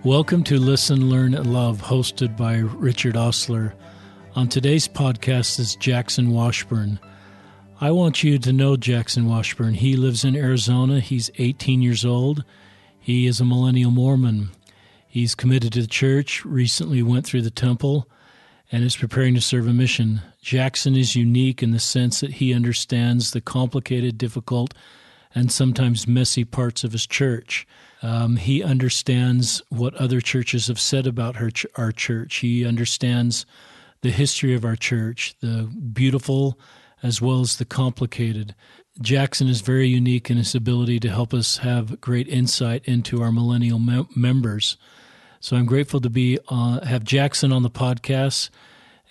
Welcome to Listen, Learn, and Love, hosted by Richard Osler. On today's podcast is Jaxon Washburn. I want you to know Jaxon Washburn. He lives in Arizona. He's 18 years old. He is a Millennial Mormon. He's committed to the church, recently went through the temple, and is preparing to serve a mission. Jaxon is unique in the sense that he understands the complicated, difficult, and sometimes messy parts of his church. He understands what other churches have said about our church. He understands the history of our church, the beautiful as well as the complicated. Jaxon is very unique in his ability to help us have great insight into our Millennial members. So I'm grateful to have Jaxon on the podcast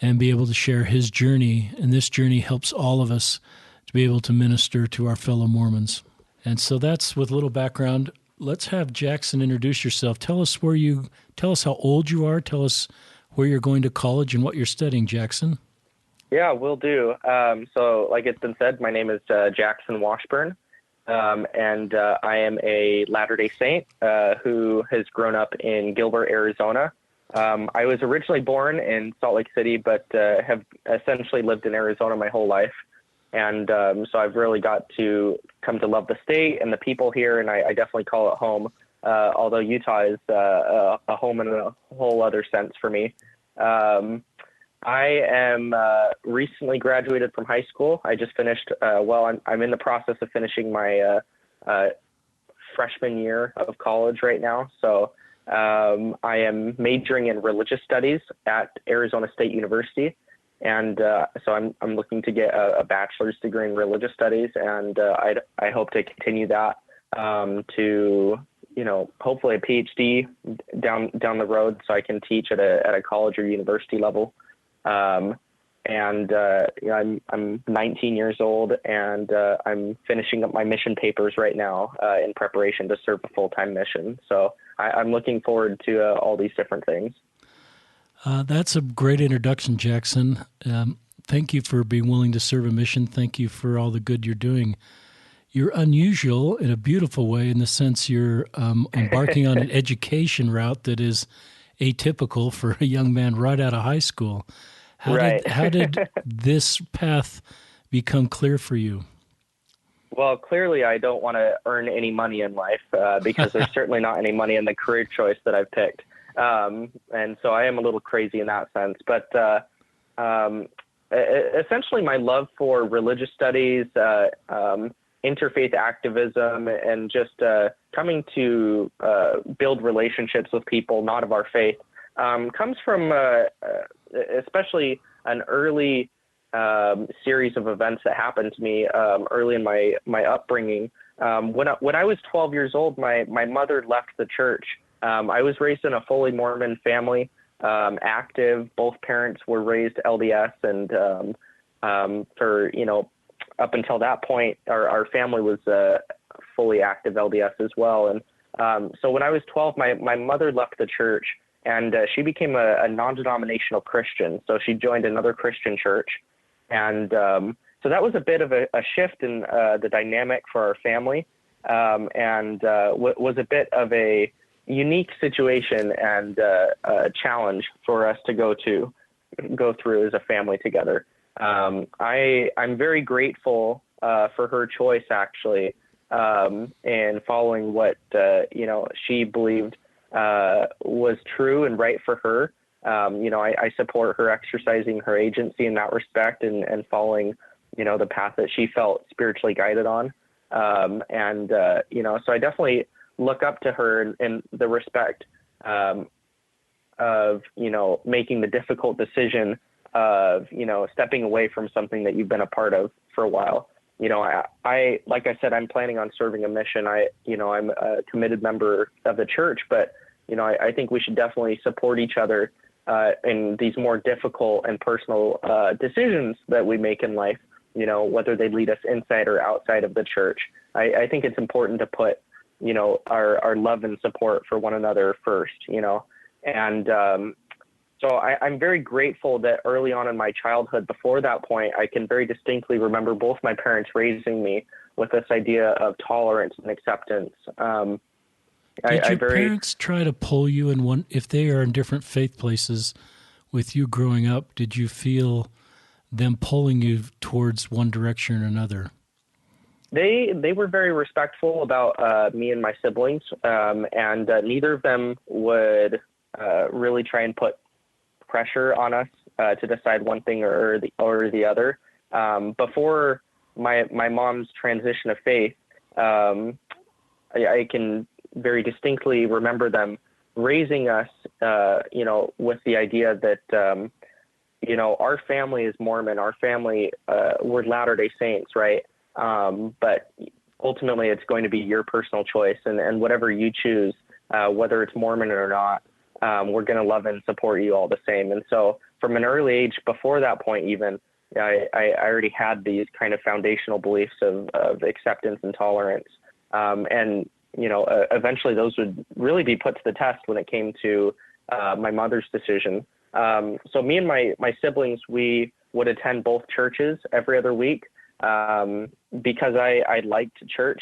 and be able to share his journey. And this journey helps all of us to be able to minister to our fellow Mormons. And so that's with a little background. Let's have Jaxon introduce yourself. Tell us how old you are. Tell us where you're going to college and what you're studying, Jaxon. Yeah, will do. So like it's been said, my name is Jaxon Washburn, and I am a Latter-day Saint who has grown up in Gilbert, Arizona. I was originally born in Salt Lake City, but have essentially lived in Arizona my whole life. And so I've really got to come to love the state and the people here, and I definitely call it home, although Utah is a home in a whole other sense for me. I am recently graduated from high school. I just finished, I'm in the process of finishing my freshman year of college right now. So I am majoring in religious studies at Arizona State University. And so I'm looking to get a bachelor's degree in religious studies, and I hope to continue that to, hopefully a PhD down the road, so I can teach at a college or university level. I'm 19 years old, and I'm finishing up my mission papers right now in preparation to serve a full-time mission. So I'm looking forward to all these different things. That's a great introduction, Jaxon. Thank you for being willing to serve a mission. Thank you for all the good you're doing. You're unusual in a beautiful way in the sense you're embarking on an education route that is atypical for a young man right out of high school. How did this path become clear for you? Well, clearly I don't want to earn any money in life because there's certainly not any money in the career choice that I've picked. And so I am a little crazy in that sense, but essentially my love for religious studies, interfaith activism, and just coming to build relationships with people not of our faith comes from especially an early series of events that happened to me early in my upbringing. When I was 12 years old, my mother left the church. I was raised in a fully Mormon family, active. Both parents were raised LDS, and for up until that point, our family was fully active LDS as well. And so when I was 12, my mother left the church, and she became a non-denominational Christian. So she joined another Christian church, and so that was a bit of a shift in the dynamic for our family, and was a bit of a unique situation and a challenge for us to go through as a family together. I'm very grateful for her choice, actually, in following what she believed was true and right for her. I support her exercising her agency in that respect and following the path that she felt spiritually guided on. So I definitely look up to her in the respect of making the difficult decision of stepping away from something that you've been a part of for a while. I like I said, I'm planning on serving a mission. I'm a committed member of the church, but I think we should definitely support each other in these more difficult and personal decisions that we make in life, whether they lead us inside or outside of the church. I think it's important to put our love and support for one another first, and so I'm very grateful that early on in my childhood, before that point, I can very distinctly remember both my parents raising me with this idea of tolerance and acceptance. Did I your very parents try to pull you in one, if they are in different faith places with you growing up, did you feel them pulling you towards one direction or another? They were very respectful about me and my siblings, and neither of them would really try and put pressure on us to decide one thing or the other. Before my mom's transition of faith, I can very distinctly remember them raising us, with the idea that our family is Mormon, our family we're Latter-day Saints, right? But ultimately, it's going to be your personal choice, and whatever you choose, whether it's Mormon or not, we're going to love and support you all the same. And so from an early age, before that point even, I already had these kind of foundational beliefs of acceptance and tolerance. And eventually those would really be put to the test when it came to my mother's decision. So me and my siblings, we would attend both churches every other week because I liked church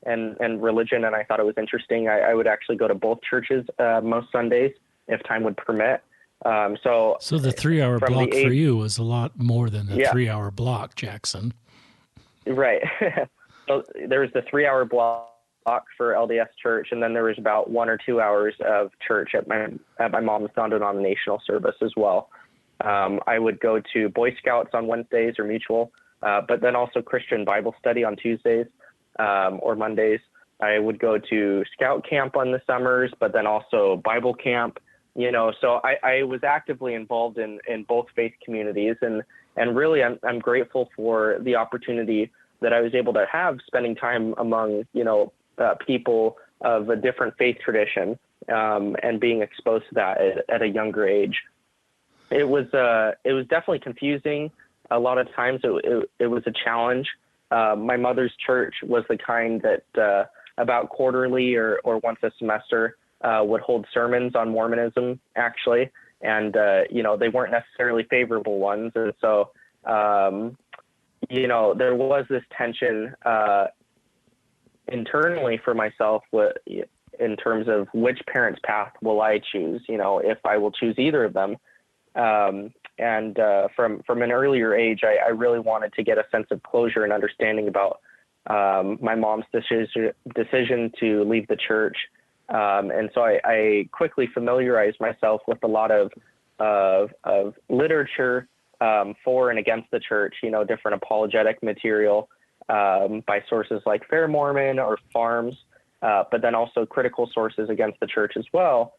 and religion, and I thought it was interesting. I would actually go to both churches most Sundays if time would permit. So the 3-hour block for you was a lot more than the 3-hour block, Jaxon. Right. So there was the 3-hour block for LDS church, and then there was about 1 or 2 hours of church at my mom's non-denominational service as well. I would go to Boy Scouts on Wednesdays or Mutual, but then also Christian Bible study on Tuesdays or Mondays. I would go to Scout camp on the summers, but then also Bible camp. So I was actively involved in both faith communities, and really I'm grateful for the opportunity that I was able to have spending time among, people of a different faith tradition, and being exposed to that at a younger age. It was definitely confusing. A lot of times it was a challenge. My mother's church was the kind that about quarterly or once a semester would hold sermons on Mormonism, actually. And, they weren't necessarily favorable ones. And so, there was this tension internally for myself in terms of which parent's path will I choose, if I will choose either of them. And from an earlier age, I really wanted to get a sense of closure and understanding about my mom's decision to leave the church. And so I quickly familiarized myself with a lot of literature for and against the church, different apologetic material by sources like Fair Mormon or Farms, but then also critical sources against the church as well,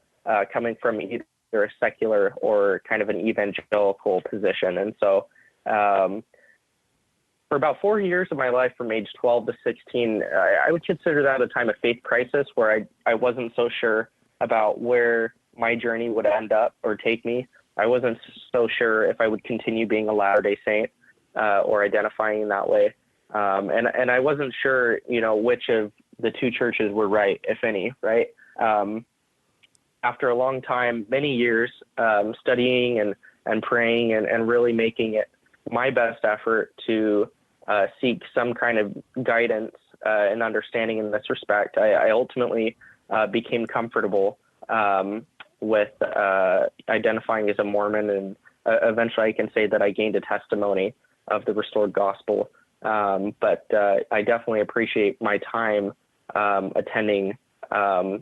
coming from either a secular or kind of an evangelical position. And so for about 4 years of my life, from age 12 to 16, I would consider that a time of faith crisis where I wasn't so sure about where my journey would end up or take me. I wasn't so sure if I would continue being a Latter-day Saint or identifying in that way. And I wasn't sure, which of the two churches were right, if any, right? After a long time, many years studying and praying and really making it my best effort to seek some kind of guidance and understanding in this respect, I ultimately became comfortable with identifying as a Mormon, and eventually I can say that I gained a testimony of the restored gospel. But I definitely appreciate my time attending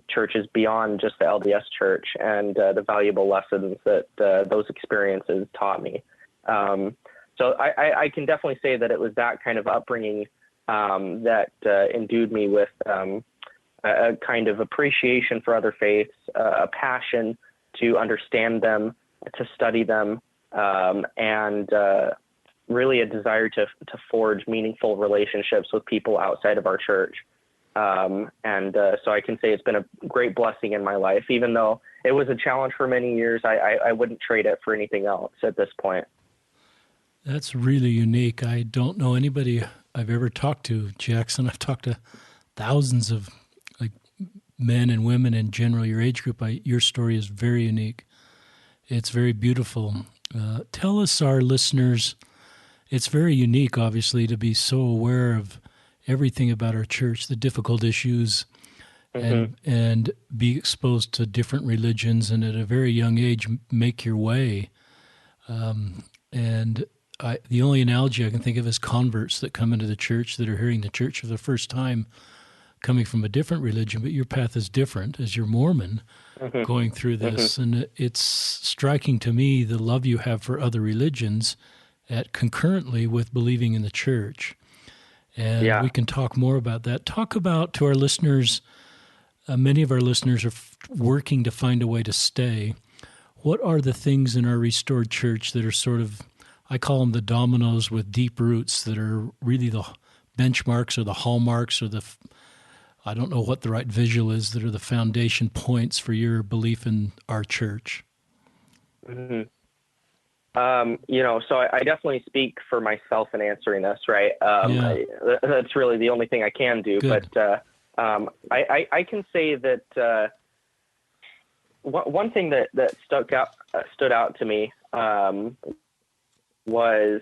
churches beyond just the LDS church and the valuable lessons that those experiences taught me. So I can definitely say that it was that kind of upbringing that endued me with a kind of appreciation for other faiths, a passion to understand them, to study them, and really a desire to forge meaningful relationships with people outside of our church. So I can say it's been a great blessing in my life. Even though it was a challenge for many years, I wouldn't trade it for anything else at this point. That's really unique. I don't know anybody I've ever talked to, Jaxon. I've talked to thousands of men and women in general, your age group. Your story is very unique. It's very beautiful. Tell us, our listeners, it's very unique, obviously, to be so aware of everything about our church, the difficult issues, and be exposed to different religions, and at a very young age make your way. And the only analogy I can think of is converts that come into the church that are hearing the church for the first time, coming from a different religion, but your path is different as you're Mormon going through this. And it's striking to me the love you have for other religions at concurrently with believing in the church. And we can talk more about that. Talk about, to our listeners, many of our listeners are working to find a way to stay. What are the things in our restored church that are sort of, I call them the dominoes with deep roots, that are really the benchmarks or the hallmarks or I don't know what the right visual is, that are the foundation points for your belief in our church? So I definitely speak for myself in answering this, right? That's really the only thing I can do. Good. But I can say that one thing that stood out to me was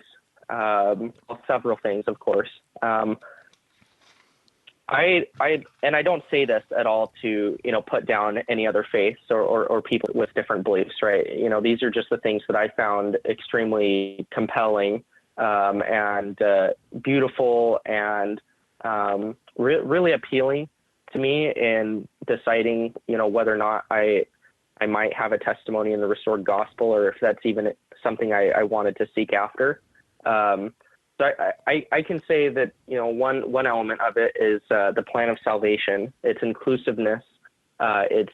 several things, of course. I don't say this at all to, put down any other faiths or people with different beliefs, right? These are just the things that I found extremely compelling and beautiful and really appealing to me in deciding, whether or not I might have a testimony in the restored gospel, or if that's even something I wanted to seek after. So I can say that, one element of it is the plan of salvation, its inclusiveness, its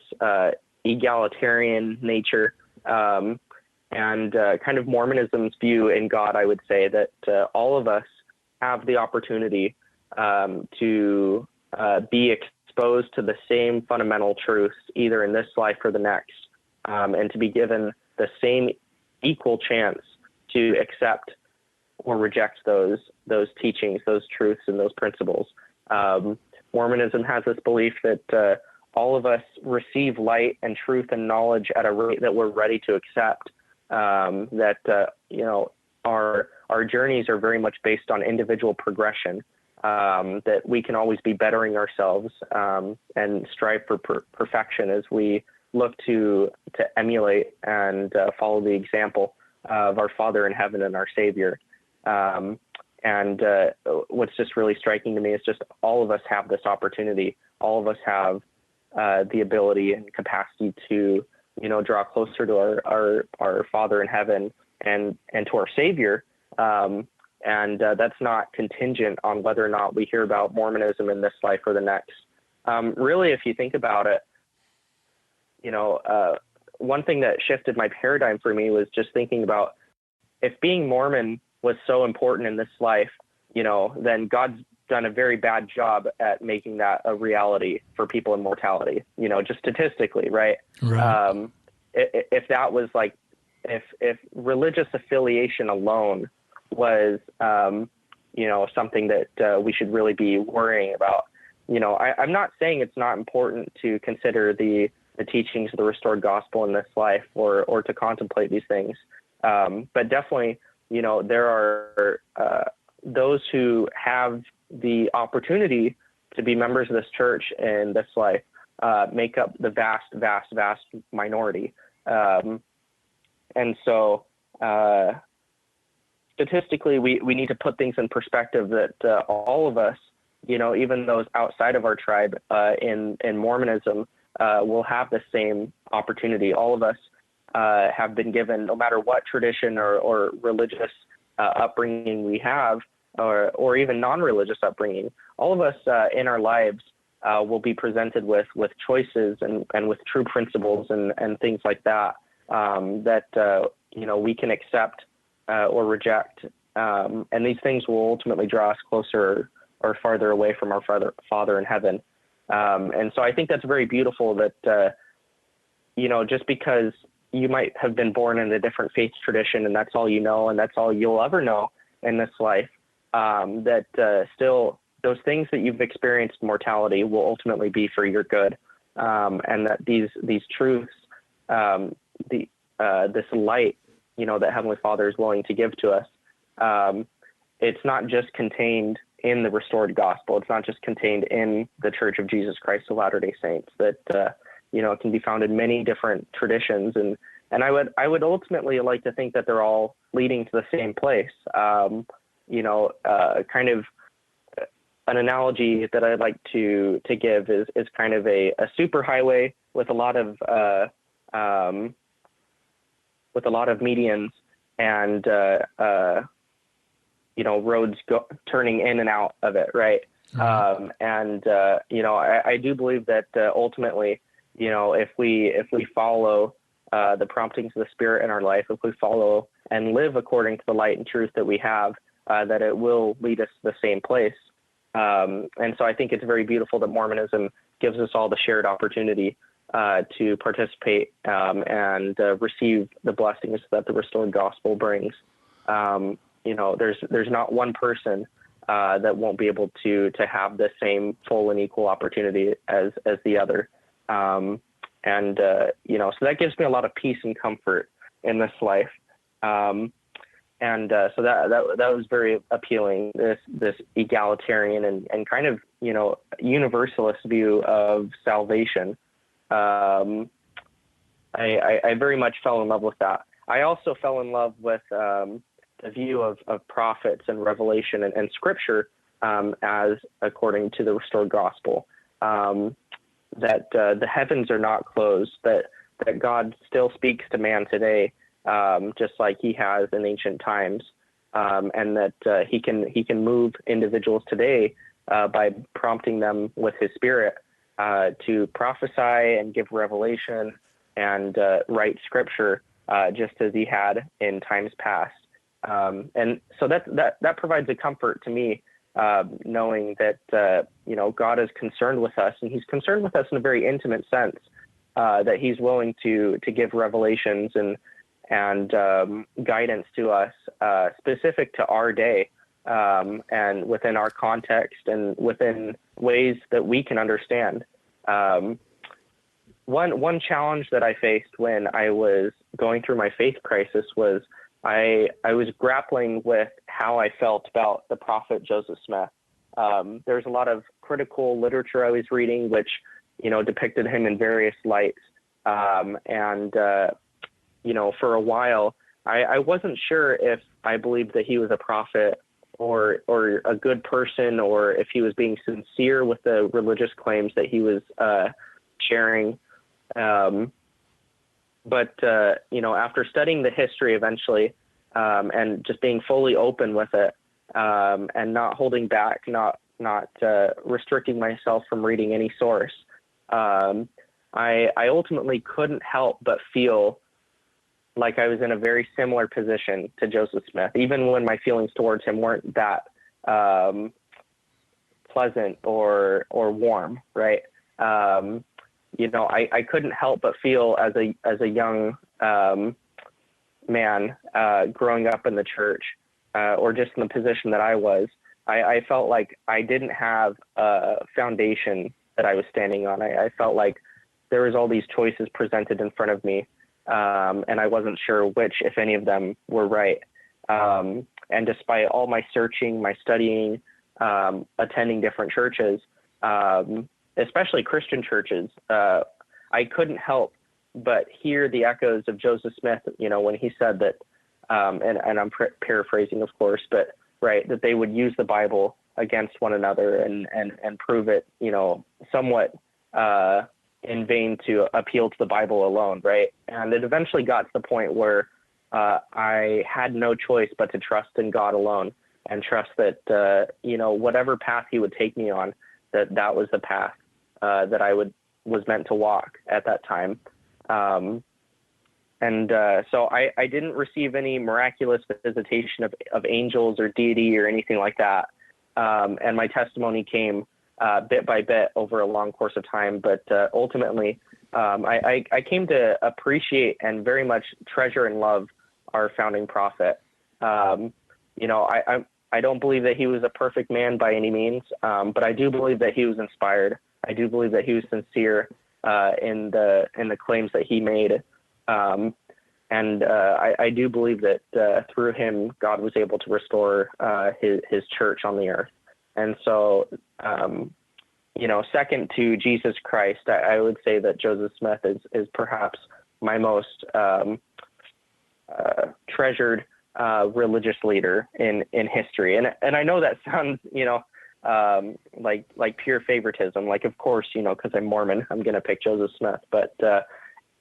egalitarian nature, and kind of Mormonism's view in God. I would say that all of us have the opportunity to be exposed to the same fundamental truths, either in this life or the next, and to be given the same equal chance to accept or reject those teachings, those truths, and those principles. Mormonism has this belief that all of us receive light and truth and knowledge at a rate that we're ready to accept. Our journeys are very much based on individual progression. That we can always be bettering ourselves and strive for perfection as we look to emulate and follow the example of our Father in heaven and our Savior. And what's just really striking to me is just all of us have this opportunity. All of us have the ability and capacity to, draw closer to our Father in heaven and to our Savior. And that's not contingent on whether or not we hear about Mormonism in this life or the next. Really, if you think about it, one thing that shifted my paradigm for me was just thinking about, if being Mormon was so important in this life, then God's done a very bad job at making that a reality for people in mortality, just statistically, right? If that was like, if religious affiliation alone was, something that we should really be worrying about, I'm not saying it's not important to consider the teachings of the restored gospel in this life or to contemplate these things. But definitely, there are those who have the opportunity to be members of this church in this life make up the vast, vast, vast minority. And so statistically, we need to put things in perspective that all of us, even those outside of our tribe in Mormonism, will have the same opportunity. All of us have been given, no matter what tradition or religious upbringing we have, or even non-religious upbringing, all of us in our lives will be presented with choices and with true principles and things like that, that we can accept or reject. And these things will ultimately draw us closer or farther away from our Father in heaven. And so I think that's very beautiful that, just because you might have been born in a different faith tradition and that's all you know and that's all you'll ever know in this life, that still those things that you've experienced in mortality will ultimately be for your good. And that these truths, this light, that Heavenly Father is willing to give to us, it's not just contained in the restored gospel. It's not just contained in the Church of Jesus Christ of Latter-day Saints, that, it can be found in many different traditions. And I would ultimately like to think that they're all leading to the same place. Kind of an analogy that I'd like to give is kind of a superhighway with a lot of medians and roads turning in and out of it, right? Mm-hmm. I do believe that ultimately, if we follow the promptings of the Spirit in our life, if we follow and live according to the light and truth that we have, that it will lead us to the same place. And so I think it's very beautiful that Mormonism gives us all the shared opportunity to participate and receive the blessings that the restored gospel brings. There's not one person that won't be able to have the same full and equal opportunity as the other. So that gives me a lot of peace and comfort in this life. So that was very appealing, this egalitarian and kind of, universalist view of salvation. I very much fell in love with that. I also fell in love with the view of prophets and revelation and scripture as according to the restored gospel, that the heavens are not closed, that God still speaks to man today, just like he has in ancient times, and that he can move individuals today by prompting them with his Spirit to prophesy and give revelation and write scripture, just as he had in times past. And so that provides a comfort to me, knowing that God is concerned with us, and he's concerned with us in a very intimate sense, that he's willing to give revelations and guidance to us, specific to our day, and within our context and within ways that we can understand. One challenge that I faced when I was going through my faith crisis was I was grappling with how I felt about the prophet Joseph Smith. There's a lot of critical literature I was reading, which, depicted him in various lights. For a while, I wasn't sure if I believed that he was a prophet or a good person, or if he was being sincere with the religious claims that he was sharing. But after studying the history eventually, and just being fully open with it, and not holding back, not restricting myself from reading any source, I ultimately couldn't help but feel like I was in a very similar position to Joseph Smith, even when my feelings towards him weren't that pleasant or warm, right? I couldn't help but feel as a young man growing up in the church, or just in the position that I was, I felt like I didn't have a foundation that I was standing on. I felt like there was all these choices presented in front of me, and I wasn't sure which, if any of them, were right. And despite all my searching, my studying, attending different churches, especially Christian churches, I couldn't help but hear the echoes of Joseph Smith, when he said that, and I'm paraphrasing, of course, but right, that they would use the Bible against one another and prove it, somewhat in vain to appeal to the Bible alone, right? And it eventually got to the point where I had no choice but to trust in God alone, and trust that, whatever path he would take me on, that was the path that I was meant to walk at that time. So I didn't receive any miraculous visitation of angels or deity or anything like that. And my testimony came bit by bit over a long course of time. But ultimately, I came to appreciate and very much treasure and love our founding prophet. I don't believe that he was a perfect man by any means, but I do believe that he was inspired. I do believe that he was sincere in the claims that he made. I do believe that through him, God was able to restore his church on the earth. And so, second to Jesus Christ, I would say that Joseph Smith is perhaps my most treasured religious leader in history. And I know that sounds, like pure favoritism. Like, of course, because I'm Mormon, I'm going to pick Joseph Smith. But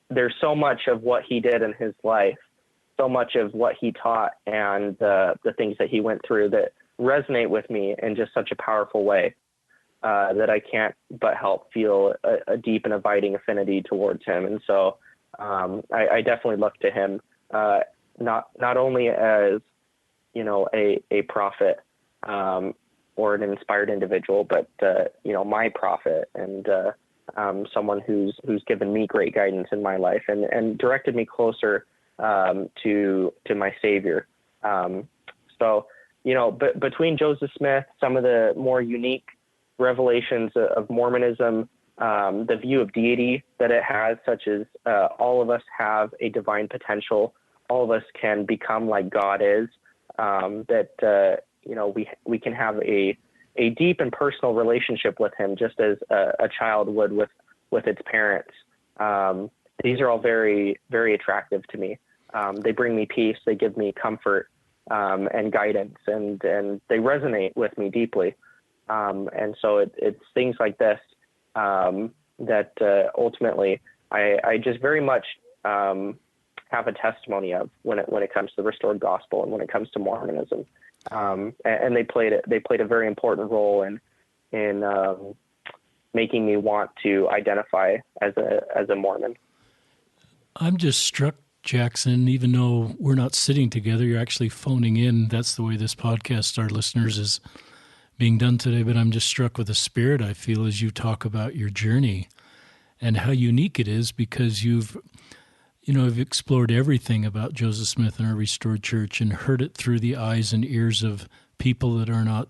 there's so much of what he did in his life, so much of what he taught, and the things that he went through that resonate with me in just such a powerful way that I can't but help feel a deep and abiding affinity towards him. And so I definitely look to him, not only as, a prophet or an inspired individual, but, my prophet and someone who's given me great guidance in my life and directed me closer to my Savior. But between Joseph Smith, some of the more unique revelations of Mormonism, the view of deity that it has, such as all of us have a divine potential, all of us can become like God is, we can have a deep and personal relationship with him, just as a child would with its parents. These are all very, very attractive to me. They bring me peace. They give me comfort and guidance, and they resonate with me deeply. And so it's things like this that ultimately I just very much have a testimony of when it comes to the restored gospel and when it comes to Mormonism. And they played a very important role in making me want to identify as a Mormon. I'm just struck, Jaxon, even though we're not sitting together, you're actually phoning in. That's the way this podcast, our listeners, is being done today. But I'm just struck with the spirit I feel as you talk about your journey and how unique it is, because you've explored everything about Joseph Smith and our restored church and heard it through the eyes and ears of people that are not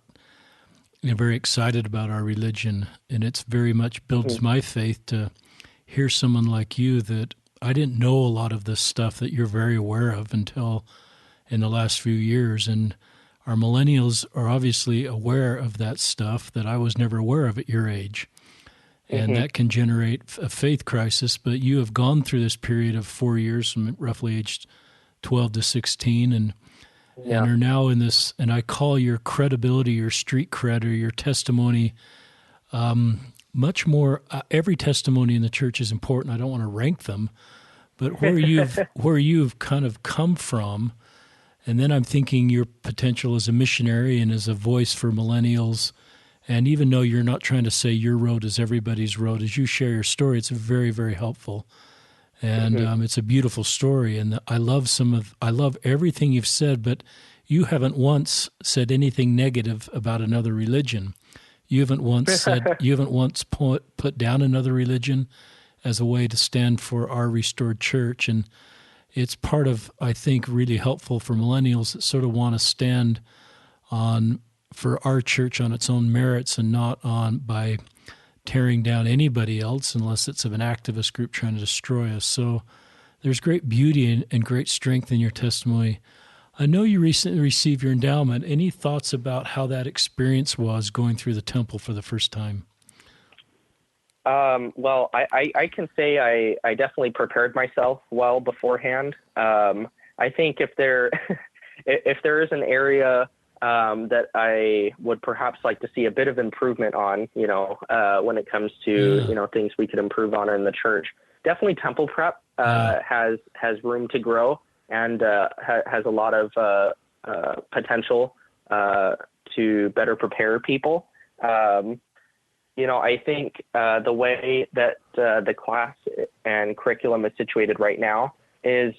very excited about our religion. And it's very much builds my faith to hear someone like you that I didn't know a lot of this stuff that you're very aware of until in the last few years. And our millennials are obviously aware of that stuff that I was never aware of at your age. And that can generate a faith crisis. But you have gone through this period of 4 years from roughly aged 12 to 16 and are now in this, and I call your credibility, your street cred, or your testimony much more. Every testimony in the church is important. I don't want to rank them, but where you've kind of come from, and then I'm thinking your potential as a missionary and as a voice for millennials. And even though you're not trying to say your road is everybody's road, as you share your story, it's very, very helpful, and it's a beautiful story. And I love everything you've said, but you haven't once said anything negative about another religion. You haven't once put down another religion as a way to stand for our restored church. And it's part of, I think, really helpful for millennials that sort of want to stand on for our church on its own merits and not on by tearing down anybody else unless it's of an activist group trying to destroy us. So there's great beauty and great strength in your testimony. I know you recently received your endowment. Any thoughts about how that experience was going through the temple for the first time? Well, I can say I definitely prepared myself well beforehand. I think if there is an area that I would perhaps like to see a bit of improvement on, when it comes to, things we could improve on in the church, definitely temple prep has room to grow and has a lot of potential to better prepare people. I think the way that the class and curriculum is situated right now is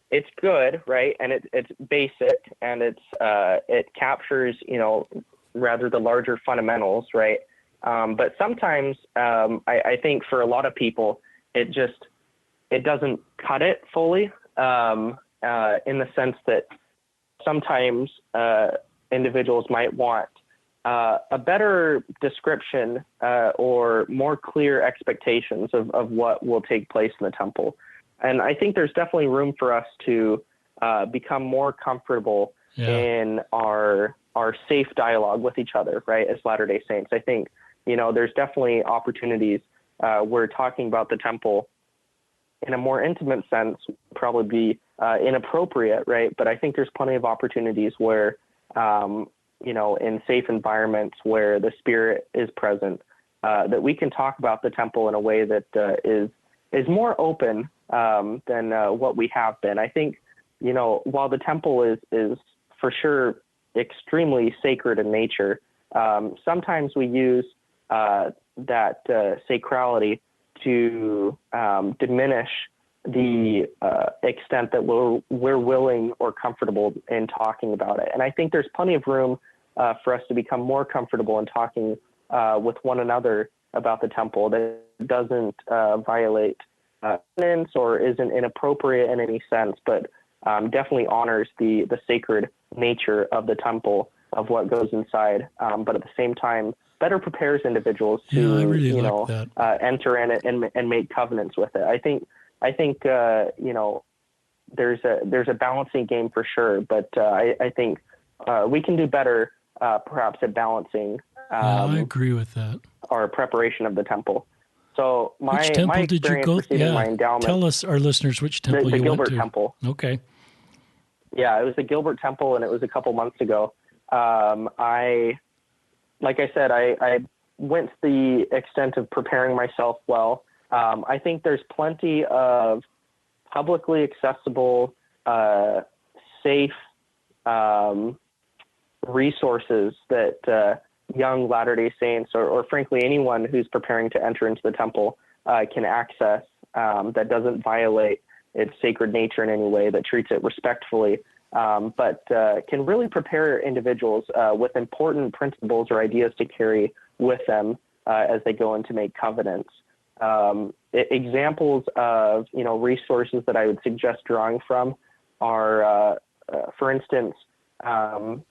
it's good, right? And it's basic, and it captures, rather the larger fundamentals, right? But sometimes I think for a lot of people, it doesn't cut it fully, in the sense that sometimes individuals might want a better description or more clear expectations of what will take place in the temple. And I think there's definitely room for us to become more comfortable in our safe dialogue with each other, right? As Latter-day Saints, I think, there's definitely opportunities where talking about the temple in a more intimate sense would probably be inappropriate, right? But I think there's plenty of opportunities where, in safe environments where the Spirit is present, that we can talk about the temple in a way that is more open than what we have been. I think, while the temple is for sure extremely sacred in nature, sometimes we use that sacrality to diminish the extent that we're willing or comfortable in talking about it. And I think there's plenty of room for us to become more comfortable in talking with one another about the temple that doesn't violate ordinance or isn't inappropriate in any sense, but definitely honors the sacred nature of the temple, of what goes inside, but at the same time better prepares individuals to enter in it and make covenants with it. I think there's a balancing game for sure, but I think we can do better perhaps at balancing. I agree with that. Our preparation of the temple. So which temple did you go? My endowment, tell us, our listeners, which temple the you Gilbert went to. Temple. Okay. Yeah, it was the Gilbert Temple, and it was a couple months ago. Like I said, I went to the extent of preparing myself well. I think there's plenty of publicly accessible, safe resources that young Latter-day Saints or frankly anyone who's preparing to enter into the temple can access that doesn't violate its sacred nature in any way, that treats it respectfully, but can really prepare individuals with important principles or ideas to carry with them as they go in to make covenants. Examples of resources that I would suggest drawing from are, for instance,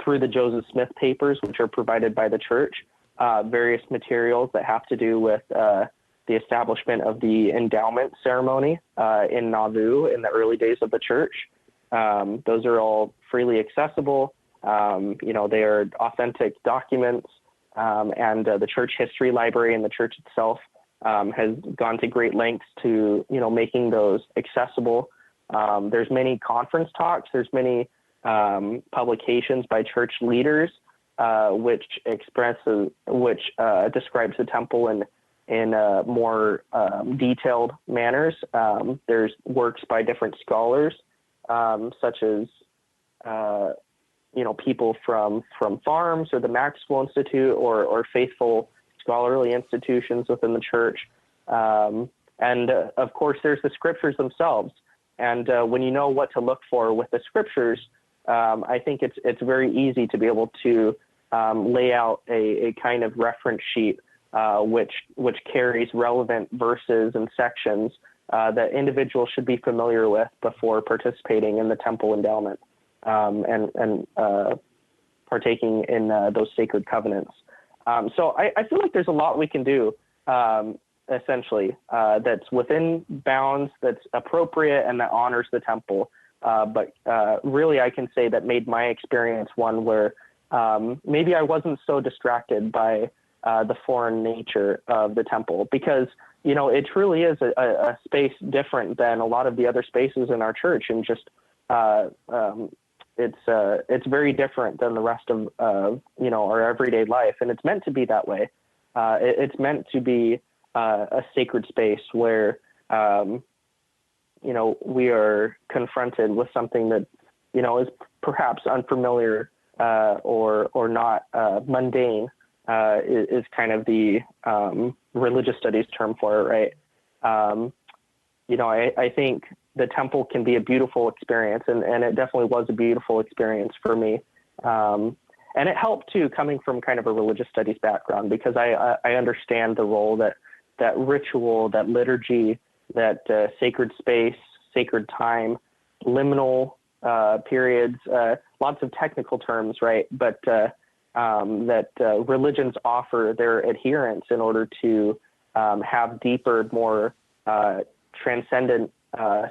through the Joseph Smith papers, which are provided by the church, various materials that have to do with the establishment of the endowment ceremony in Nauvoo in the early days of the church. Those are all freely accessible. They are authentic documents, and the church history library and the church itself has gone to great lengths to, making those accessible. There's many conference talks. There's many publications by church leaders, which describes the temple in more detailed manners. There's works by different scholars, such as people from Farms or the Maxwell Institute or faithful scholarly institutions within the church. And of course, there's the scriptures themselves. And when you know what to look for with the scriptures, I think it's very easy to be able to lay out a kind of reference sheet which carries relevant verses and sections that individuals should be familiar with before participating in the temple endowment and partaking in those sacred covenants. So I feel like there's a lot we can do, essentially, that's within bounds, that's appropriate, and that honors the temple. But really, I can say that made my experience one where maybe I wasn't so distracted by the foreign nature of the temple, because it truly is a space different than a lot of the other spaces in our church, and just it's very different than the rest of our everyday life, and it's meant to be that way. It's meant to be a sacred space where we are confronted with something that is perhaps unfamiliar or not mundane. Is kind of the religious studies term for it, right? I think the temple can be a beautiful experience, and it definitely was a beautiful experience for me. And it helped too, coming from kind of a religious studies background, because I understand the role that ritual, that liturgy, that sacred space, sacred time, liminal periods, lots of technical terms, right? But that religions offer their adherents in order to have deeper, more transcendent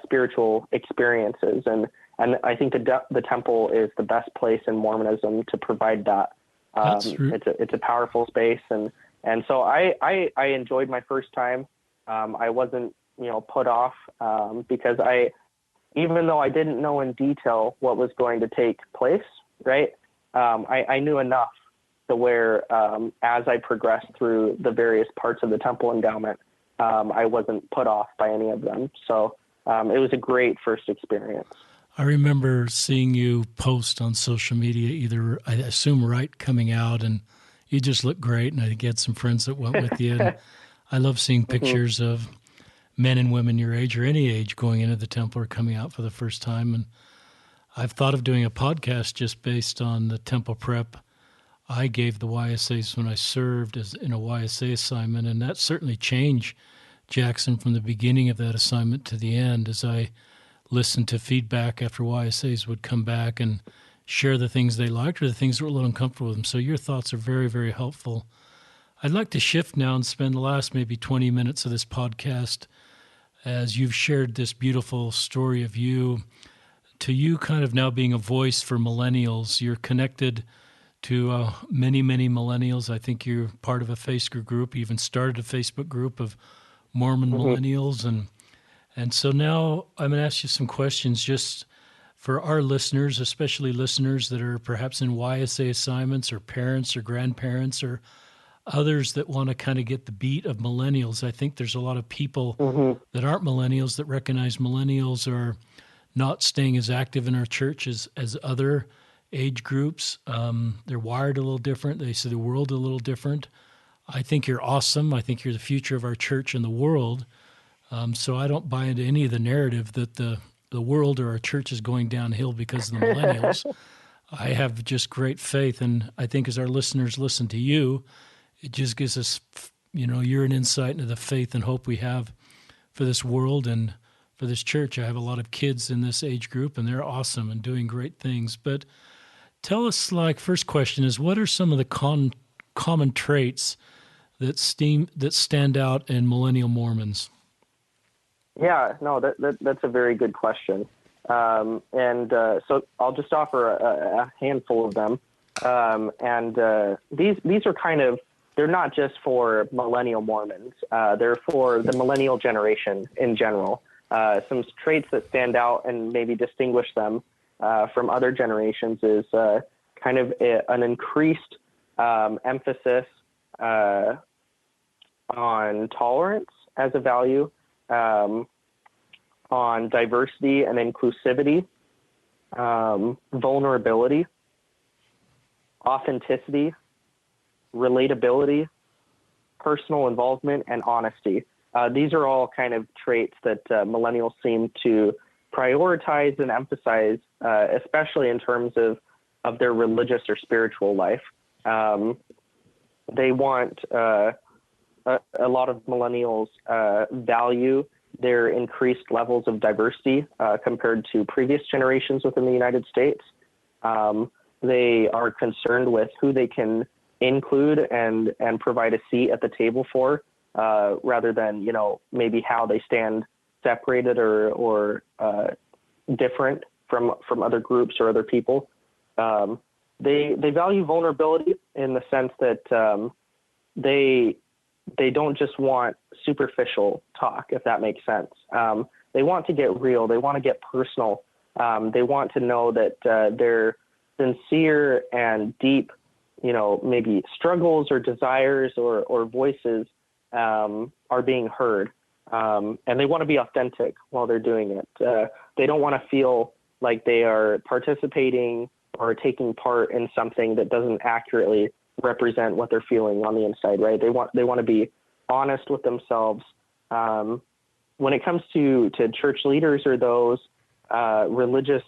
spiritual experiences. And I think the temple is the best place in Mormonism to provide that. It's a powerful space. And so I enjoyed my first time. I wasn't, put off, because even though I didn't know in detail what was going to take place, right? I knew enough to where, as I progressed through the various parts of the temple endowment, I wasn't put off by any of them. So it was a great first experience. I remember seeing you post on social media, either, I assume, right coming out, and you just look great. And I think you had some friends that went with you. And I love seeing pictures of men and women your age or any age going into the temple or coming out for the first time. And I've thought of doing a podcast just based on the temple prep I gave the YSAs when I served as in a YSA assignment. And that certainly changed, Jaxon, from the beginning of that assignment to the end, as I listened to feedback after YSAs would come back and share the things they liked or the things that were a little uncomfortable with them. So your thoughts are very, very helpful. I'd like to shift now and spend the last maybe 20 minutes of this podcast as you've shared this beautiful story of you, to you kind of now being a voice for millennials. You're connected to many, many millennials. I think you're part of a Facebook group. You even started a Facebook group of Mormon millennials. And so now I'm going to ask you some questions just for our listeners, especially listeners that are perhaps in YSA assignments or parents or grandparents or others that want to kind of get the beat of millennials. I think there's a lot of people that aren't millennials that recognize millennials are not staying as active in our church as other age groups. They're wired a little different. They see the world a little different. I think you're awesome. I think you're the future of our church and the world. So I don't buy into any of the narrative that the world or our church is going downhill because of the millennials. I have just great faith. And I think as our listeners listen to you, it just gives us, you're an insight into the faith and hope we have for this world and for this church. I have a lot of kids in this age group, and they're awesome and doing great things. But tell us, first question is, what are some of the common traits that stand out in millennial Mormons? Yeah, no, that's a very good question. So I'll just offer a handful of them. These are kind of, they're not just for millennial Mormons. They're for the millennial generation in general. Some traits that stand out and maybe distinguish them from other generations is kind of an increased emphasis on tolerance as a value, on diversity and inclusivity, vulnerability, authenticity, relatability, personal involvement, and honesty. These are all kind of traits that millennials seem to prioritize and emphasize, especially in terms of their religious or spiritual life. They want, a lot of millennials value their increased levels of diversity compared to previous generations within the United States. They are concerned with who they can include and provide a seat at the table for, rather than, maybe how they stand separated or different from other groups or other people. They value vulnerability in the sense that they don't just want superficial talk, if that makes sense. They want to get real. They want to get personal. They want to know that their sincere and deep, maybe struggles or desires or voices are being heard. And they want to be authentic while they're doing it. They don't want to feel like they are participating or taking part in something that doesn't accurately represent what they're feeling on the inside, right? They want to be honest with themselves. When it comes to church leaders or those religious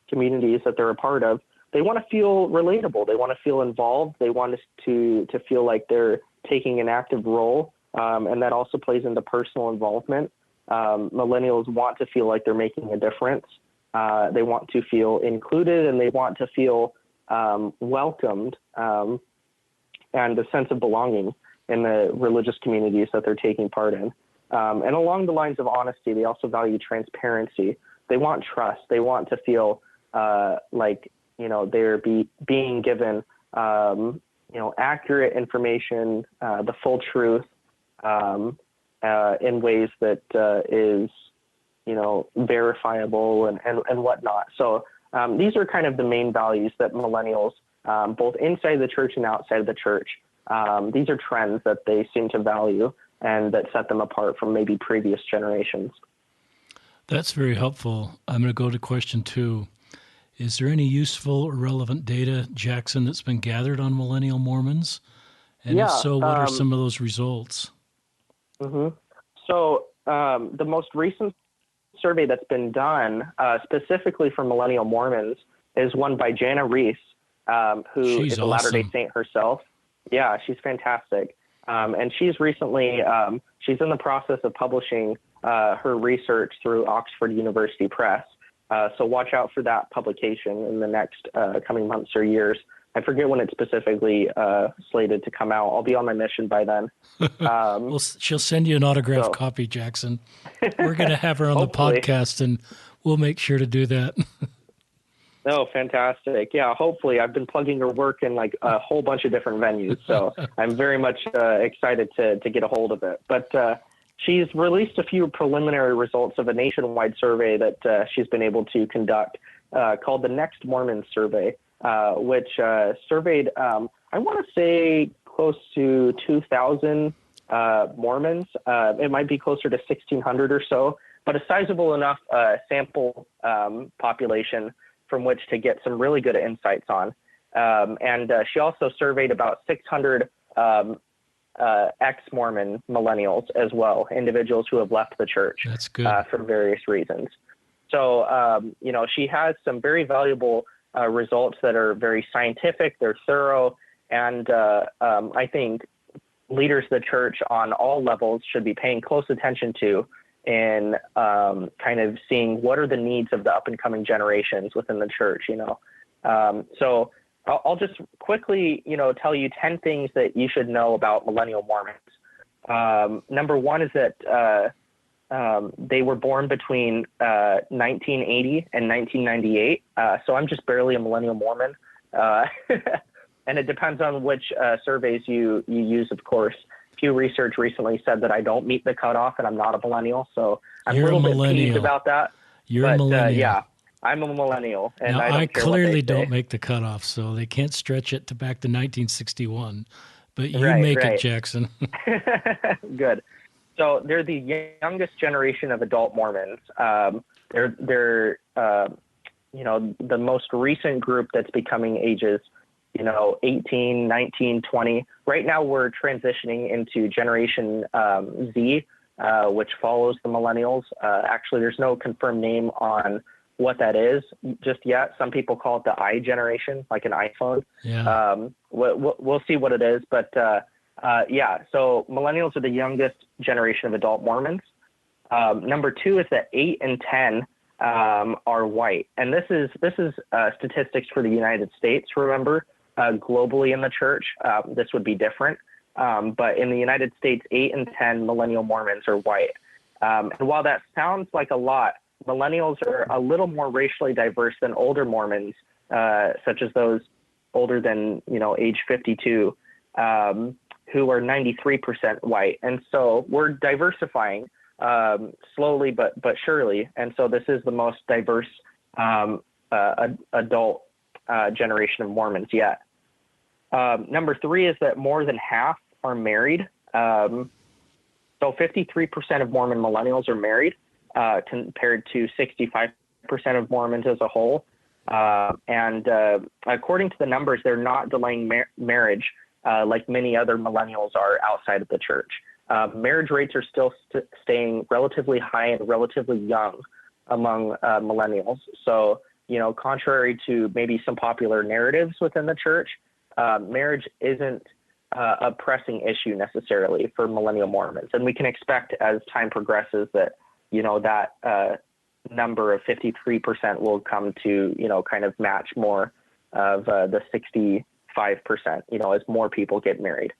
communities that they're a part of, they want to feel relatable. They want to feel involved. They want us to feel like they're taking an active role. And that also plays into personal involvement. Millennials want to feel like they're making a difference. They want to feel included, and they want to feel welcomed, and a sense of belonging in the religious communities that they're taking part in. And along the lines of honesty, they also value transparency. They want trust. They want to feel like, they're being given, accurate information, the full truth, in ways that is, verifiable and whatnot. So these are kind of the main values that millennials, both inside the church and outside of the church, these are trends that they seem to value and that set them apart from maybe previous generations. That's very helpful. I'm going to go to question 2. Is there any useful or relevant data, Jaxon, that's been gathered on millennial Mormons? And if so, what are some of those results? Mm-hmm. So the most recent survey that's been done specifically for millennial Mormons is one by Jana Reese, who is a Latter-day Saint herself. Yeah, she's fantastic. And she's recently, she's in the process of publishing her research through Oxford University Press. So watch out for that publication in the next coming months or years. I forget when it's specifically slated to come out. I'll be on my mission by then. Well, she'll send you an autographed copy, Jaxon. We're going to have her on the podcast, and we'll make sure to do that. Oh, fantastic. Yeah, hopefully. I've been plugging her work in like a whole bunch of different venues, so I'm very much excited to get a hold of it. But she's released a few preliminary results of a nationwide survey that she's been able to conduct called the Next Mormon Survey, which surveyed, I want to say, close to 2,000 Mormons. It might be closer to 1,600 or so, but a sizable enough sample population from which to get some really good insights on. And she also surveyed about 600 ex-Mormon millennials as well, individuals who have left the church. That's good. For various reasons. So, she has some very valuable results that are very scientific, they're thorough, and I think leaders of the church on all levels should be paying close attention to in kind of seeing what are the needs of the up-and-coming generations within the church, So I'll just quickly, tell you 10 things that you should know about millennial Mormons. Number one is that they were born between 1980 and 1998. So I'm just barely a millennial Mormon. And it depends on which surveys you use, of course. Pew Research recently said that I don't meet the cutoff and I'm not a millennial. So I'm a little bit peeved about that. You're a millennial. Yeah, I'm a millennial. And now, I clearly don't make the cutoff, so they can't stretch it back to 1961. But you make it, Jaxon. Good. So they're the youngest generation of adult Mormons. They're the most recent group that's becoming ages 18, 19, 20. Right now we're transitioning into Generation Z, which follows the millennials. Actually, there's no confirmed name on what that is just yet. Some people call it the I generation, like an iPhone. Yeah. We'll see what it is. But so millennials are the youngest generation of adult Mormons. Number 2 is that 8 and 10 are white. And this is statistics for the United States, remember. Globally in the church, this would be different. But in the United States, 8 and 10 millennial Mormons are white. And while that sounds like a lot, millennials are a little more racially diverse than older Mormons, such as those older than, age 52, who are 93% white. And so we're diversifying slowly but surely. And so this is the most diverse adult generation of Mormons yet. Number 3 is that more than half are married. So 53% of Mormon millennials are married, compared to 65% of Mormons as a whole. And according to the numbers, they're not delaying marriage like many other millennials are outside of the church. Marriage rates are still staying relatively high and relatively young among millennials. So, contrary to maybe some popular narratives within the church, marriage isn't a pressing issue necessarily for millennial Mormons. And we can expect as time progresses that, that number of 53% will come to, kind of match more of the 65%, as more people get married.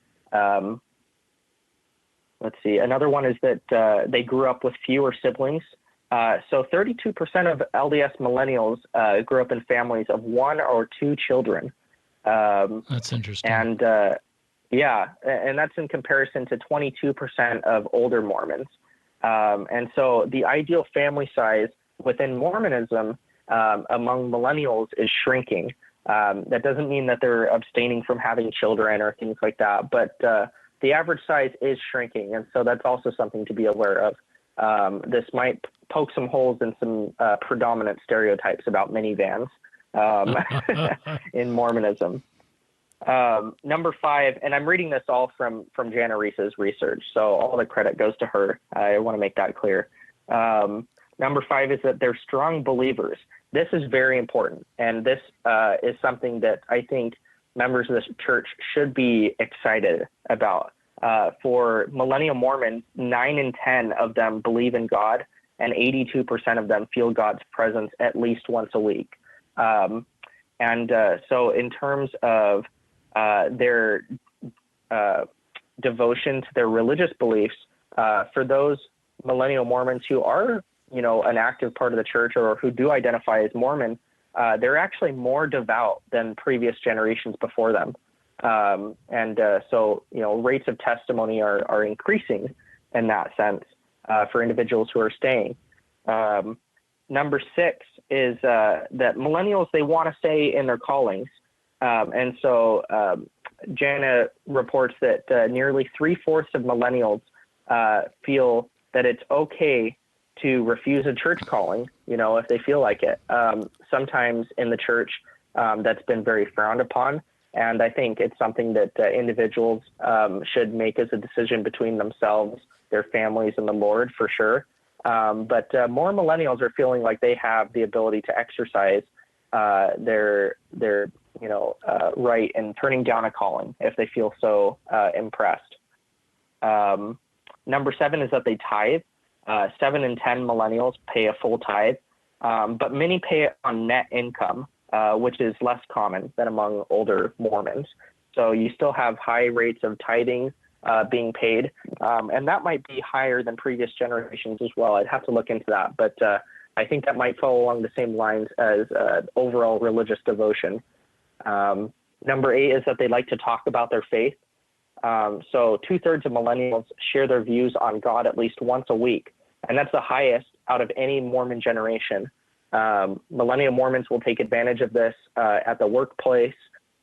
Let's see. Another one is that they grew up with fewer siblings So 32% of LDS millennials grew up in families of one or two children. That's interesting. And and that's in comparison to 22% of older Mormons. And so the ideal family size within Mormonism among millennials is shrinking. That doesn't mean that they're abstaining from having children or things like that, but the average size is shrinking. And so that's also something to be aware of. This might poke some holes in some predominant stereotypes about minivans in Mormonism. Number 5, and I'm reading this all from Jana Reese's research, so all the credit goes to her. I want to make that clear. Number 5 is that they're strong believers. This is very important, and this is something that I think members of this church should be excited about. For Millennial Mormons, 9 in 10 of them believe in God, and 82% of them feel God's presence at least once a week. So in terms of their devotion to their religious beliefs, for those Millennial Mormons who are, an active part of the church or who do identify as Mormon, they're actually more devout than previous generations before them. So rates of testimony are increasing in that sense for individuals who are staying. Number 6 is that millennials, they want to stay in their callings. And so Jana reports that nearly 3/4 of millennials feel that it's okay to refuse a church calling, if they feel like it. Sometimes in the church, that's been very frowned upon. And I think it's something that individuals should make as a decision between themselves, their families, and the Lord, for sure. But more millennials are feeling like they have the ability to exercise their right in turning down a calling if they feel so impressed. Number 7 is that they tithe. 7 in 10 millennials pay a full tithe, but many pay it on net income, which is less common than among older Mormons. So you still have high rates of tithing being paid, and that might be higher than previous generations as well. I'd have to look into that, but I think that might fall along the same lines as overall religious devotion. Number 8 is that they like to talk about their faith. So 2/3 of millennials share their views on God at least once a week, and that's the highest out of any Mormon generation. Millennial Mormons will take advantage of this at the workplace,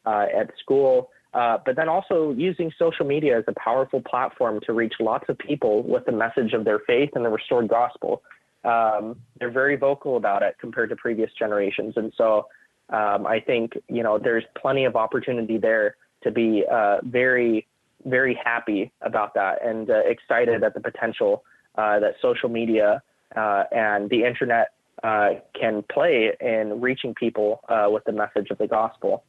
at school, but then also using social media as a powerful platform to reach lots of people with the message of their faith and the restored gospel. They're very vocal about it compared to previous generations. And so I think, there's plenty of opportunity there to be very, very happy about that and excited at the potential that social media and the internet can play in reaching people with the message of the gospel.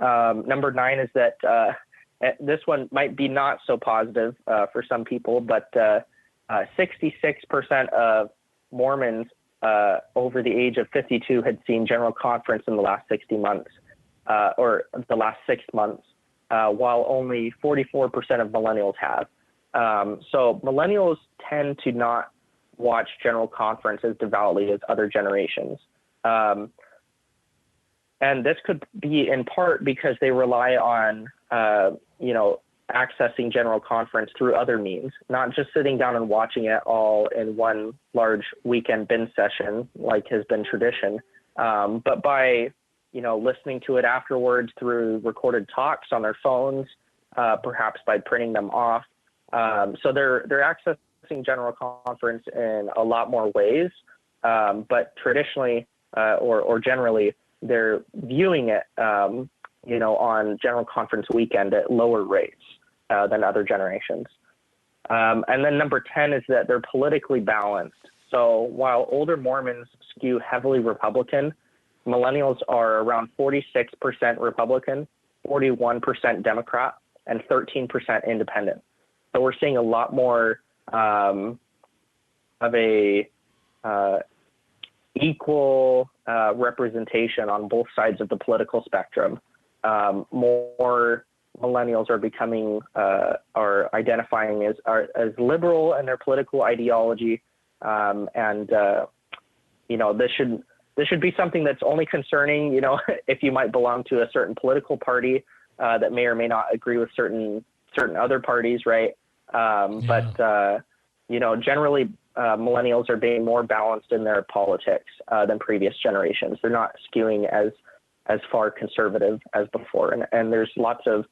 Number 9 is that this one might be not so positive for some people, but 66% of Mormons over the age of 52 had seen General Conference in the last 60 months or the last 6 months, while only 44% of millennials have. So millennials tend to not watch General Conference as devoutly as other generations. And this could be in part because they rely on, accessing General Conference through other means, not just sitting down and watching it all in one large weekend binge session like has been tradition, but by, listening to it afterwards through recorded talks on their phones, perhaps by printing them off. So they're accessing General Conference in a lot more ways, but traditionally or generally, they're viewing it, on General Conference weekend at lower rates than other generations. And then number 10 is that they're politically balanced. So while older Mormons skew heavily Republican, millennials are around 46% Republican, 41% Democrat, and 13% independent. So we're seeing a lot more of a equal representation on both sides of the political spectrum. More millennials are becoming, are identifying as liberal in their political ideology, This should be something that's only concerning, if you might belong to a certain political party that may or may not agree with certain other parties, right? But generally, millennials are being more balanced in their politics than previous generations. They're not skewing as far conservative as before, and there's lots of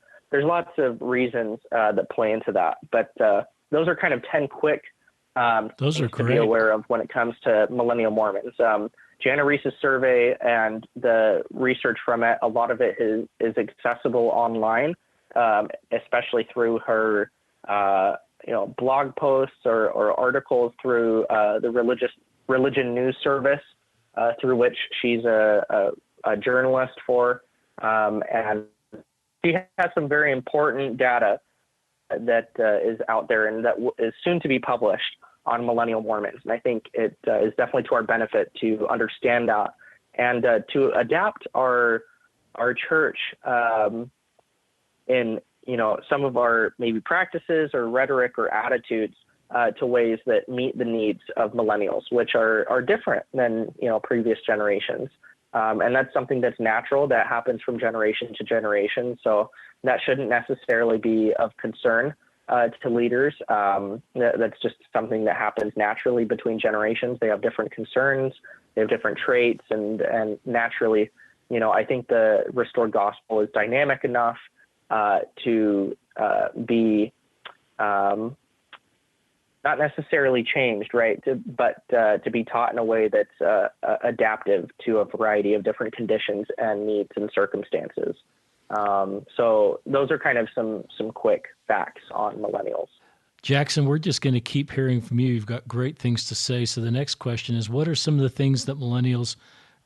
reasons that play into that. But those are kind of 10 quick things to be aware of when it comes to Millennial Mormons. Jana Reese's survey and the research from it, a lot of it is accessible online, especially through her blog posts or articles through the Religion News Service, through which she's a journalist for, and she has some very important data that is out there and that is soon to be published on Millennial Mormons. And I think it is definitely to our benefit to understand that and to adapt our church in some of our maybe practices or rhetoric or attitudes to ways that meet the needs of millennials, which are different than previous generations. And that's something that's natural, that happens from generation to generation. So that shouldn't necessarily be of concern to leaders. That's just something that happens naturally between generations. They have different concerns, they have different traits, and naturally, I think the restored gospel is dynamic enough to be not necessarily changed, right? But to be taught in a way that's adaptive to a variety of different conditions and needs and circumstances. So those are kind of some quick facts on millennials. Jaxon, we're just going to keep hearing from you. You've got great things to say. So the next question is, what are some of the things that millennials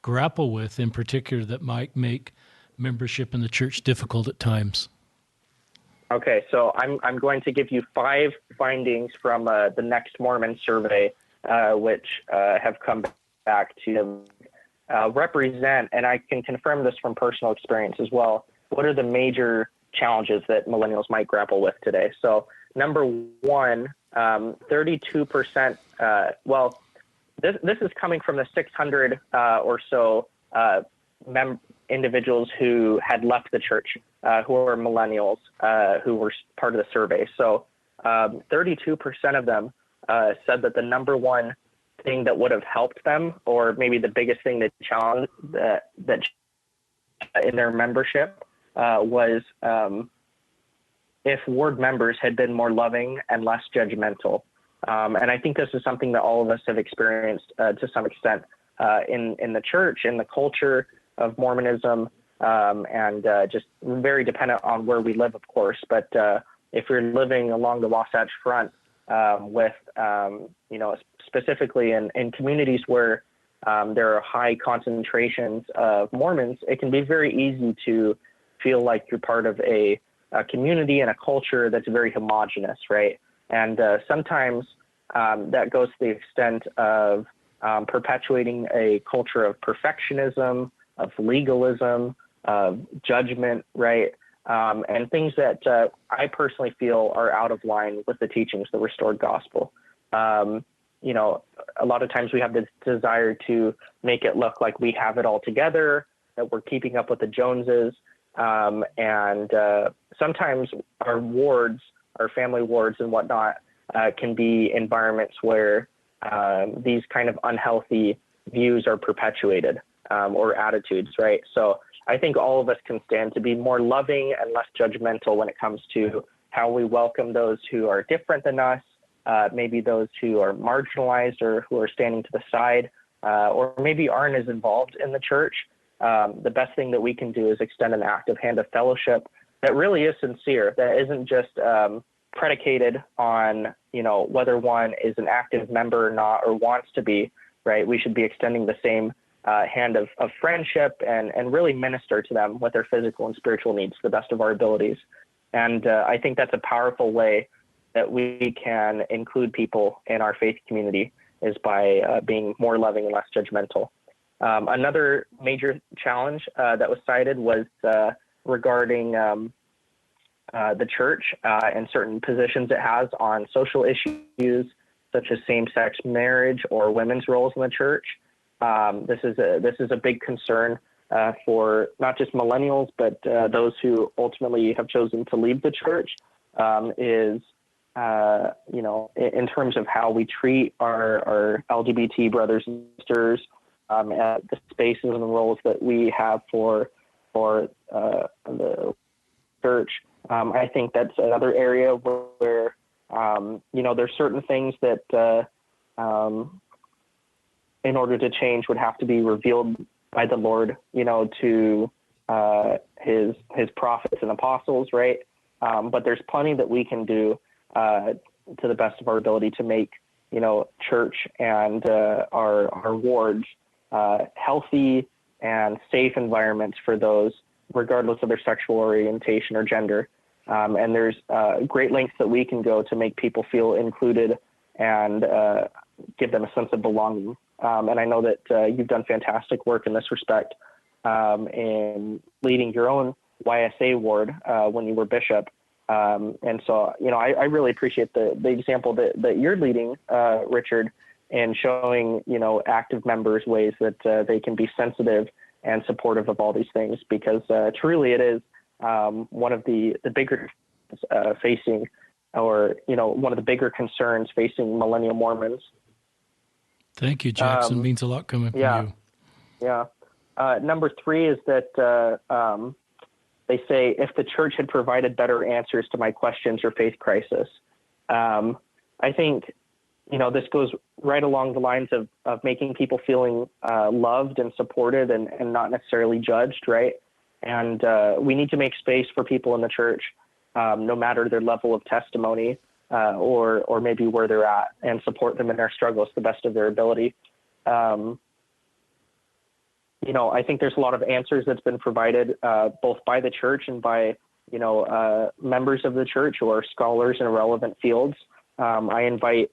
grapple with in particular that might make membership in the church difficult at times? Okay, so I'm going to give you 5 findings from the Next Mormon survey, which have come back to represent, and I can confirm this from personal experience as well, what are the major challenges that millennials might grapple with today. So number 1, 32%, this is coming from the 600 or so individuals who had left the church, who are millennials, who were part of the survey. So 32% of them said that the number one thing that would have helped them, or maybe the biggest thing that challenged that in their membership, was if ward members had been more loving and less judgmental. And I think this is something that all of us have experienced to some extent in the church, in the culture of Mormonism, and just very dependent on where we live, of course. But if you're living along the Wasatch Front with, specifically in communities where there are high concentrations of Mormons, it can be very easy to feel like you're part of a community and a culture that's very homogenous, right? And sometimes that goes to the extent of perpetuating a culture of perfectionism, of legalism, of judgment, right? And things that I personally feel are out of line with the teachings of the restored gospel. A lot of times we have this desire to make it look like we have it all together, that we're keeping up with the Joneses. And sometimes our wards, our family wards and whatnot, can be environments where these kind of unhealthy views are perpetuated, or attitudes, right? So I think all of us can stand to be more loving and less judgmental when it comes to how we welcome those who are different than us, maybe those who are marginalized or who are standing to the side, or maybe aren't as involved in the church. The best thing that we can do is extend an active hand of fellowship that really is sincere, that isn't just predicated on, whether one is an active member or not, or wants to be, right? We should be extending the same hand of friendship and really minister to them with their physical and spiritual needs to the best of our abilities. And I think that's a powerful way that we can include people in our faith community, is by being more loving and less judgmental. Another major challenge that was cited was regarding the church and certain positions it has on social issues such as same-sex marriage or women's roles in the church. This is a big concern for not just millennials, but those who ultimately have chosen to leave the church. In terms of how we treat our LGBT brothers and sisters, at the spaces and the roles that we have for the church. I think that's another area where there's certain things that in order to change would have to be revealed by the Lord, to his prophets and apostles, right? But there's plenty that we can do to the best of our ability to make, church and our wards healthy and safe environments for those, regardless of their sexual orientation or gender. And there's great lengths that we can go to make people feel included and give them a sense of belonging. And I know that you've done fantastic work in this respect in leading your own YSA ward when you were bishop. And so, I really appreciate the example that you're leading, Richard, and showing, active members ways that they can be sensitive and supportive of all these things, because truly it is one of the bigger facing, or, one of the bigger concerns facing millennial Mormons. Thank you, Jackson. Means a lot coming from you. Yeah. Number 3 is that they say, if the church had provided better answers to my questions or faith crisis. I think, this goes right along the lines of making people feeling loved and supported and not necessarily judged, right? And we need to make space for people in the church, no matter their level of testimony or maybe where they're at, and support them in their struggles to the best of their ability. I think there's a lot of answers that's been provided both by the church and by, members of the church or scholars in relevant fields. I invite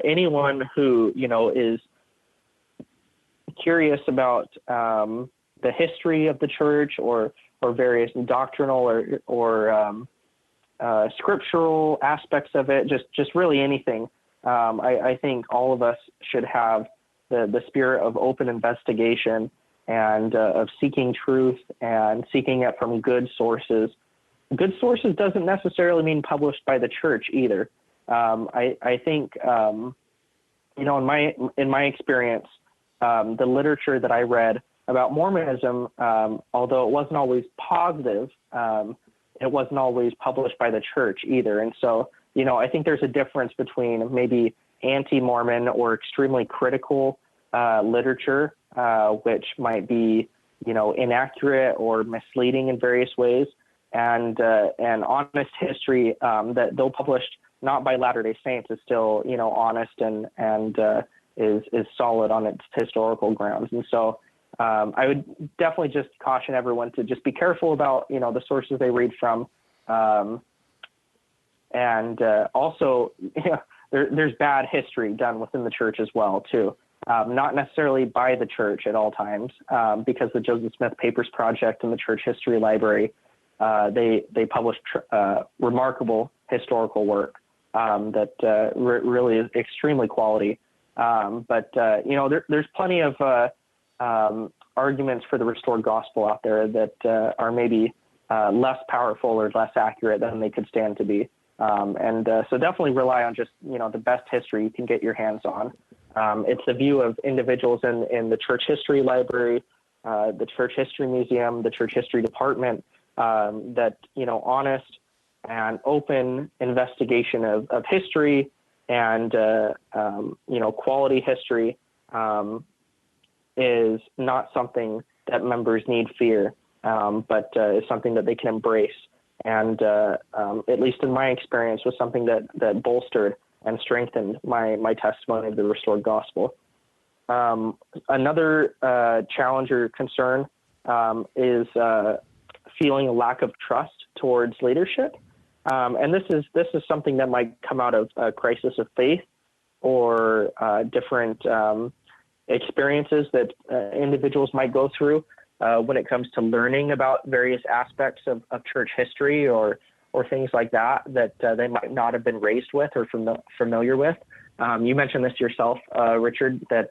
anyone who, is curious about the history of the church or various doctrinal or scriptural aspects of it, just really anything. I think all of us should have the spirit of open investigation and of seeking truth and seeking it from good sources. Good sources doesn't necessarily mean published by the church either. I think, in my experience, the literature that I read about Mormonism, although it wasn't always positive, it wasn't always published by the church either. And so, I think there's a difference between maybe anti-Mormon or extremely critical literature, which might be, inaccurate or misleading in various ways, and honest history that though published not by Latter-day Saints is still, honest and is solid on its historical grounds. And so I would definitely just caution everyone to just be careful about, the sources they read from. And also, there's bad history done within the church as well, too. Not necessarily by the church at all times, because the Joseph Smith Papers Project and the Church History Library, they publish remarkable historical work that really is extremely quality. But there's plenty of arguments for the restored gospel out there that are maybe less powerful or less accurate than they could stand to be. So definitely rely on just, the best history you can get your hands on. It's the view of individuals in the Church History Library, the Church History Museum, the Church History Department, that, honest and open investigation of history and, quality history is not something that members need fear, but is something that they can embrace. And at least in my experience, was something that bolstered and strengthened my testimony of the restored gospel. Another challenge or concern is feeling a lack of trust towards leadership. And this is something that might come out of a crisis of faith or different experiences that individuals might go through when it comes to learning about various aspects of church history or things like that they might not have been raised with or familiar with. You mentioned this yourself, Richard, that,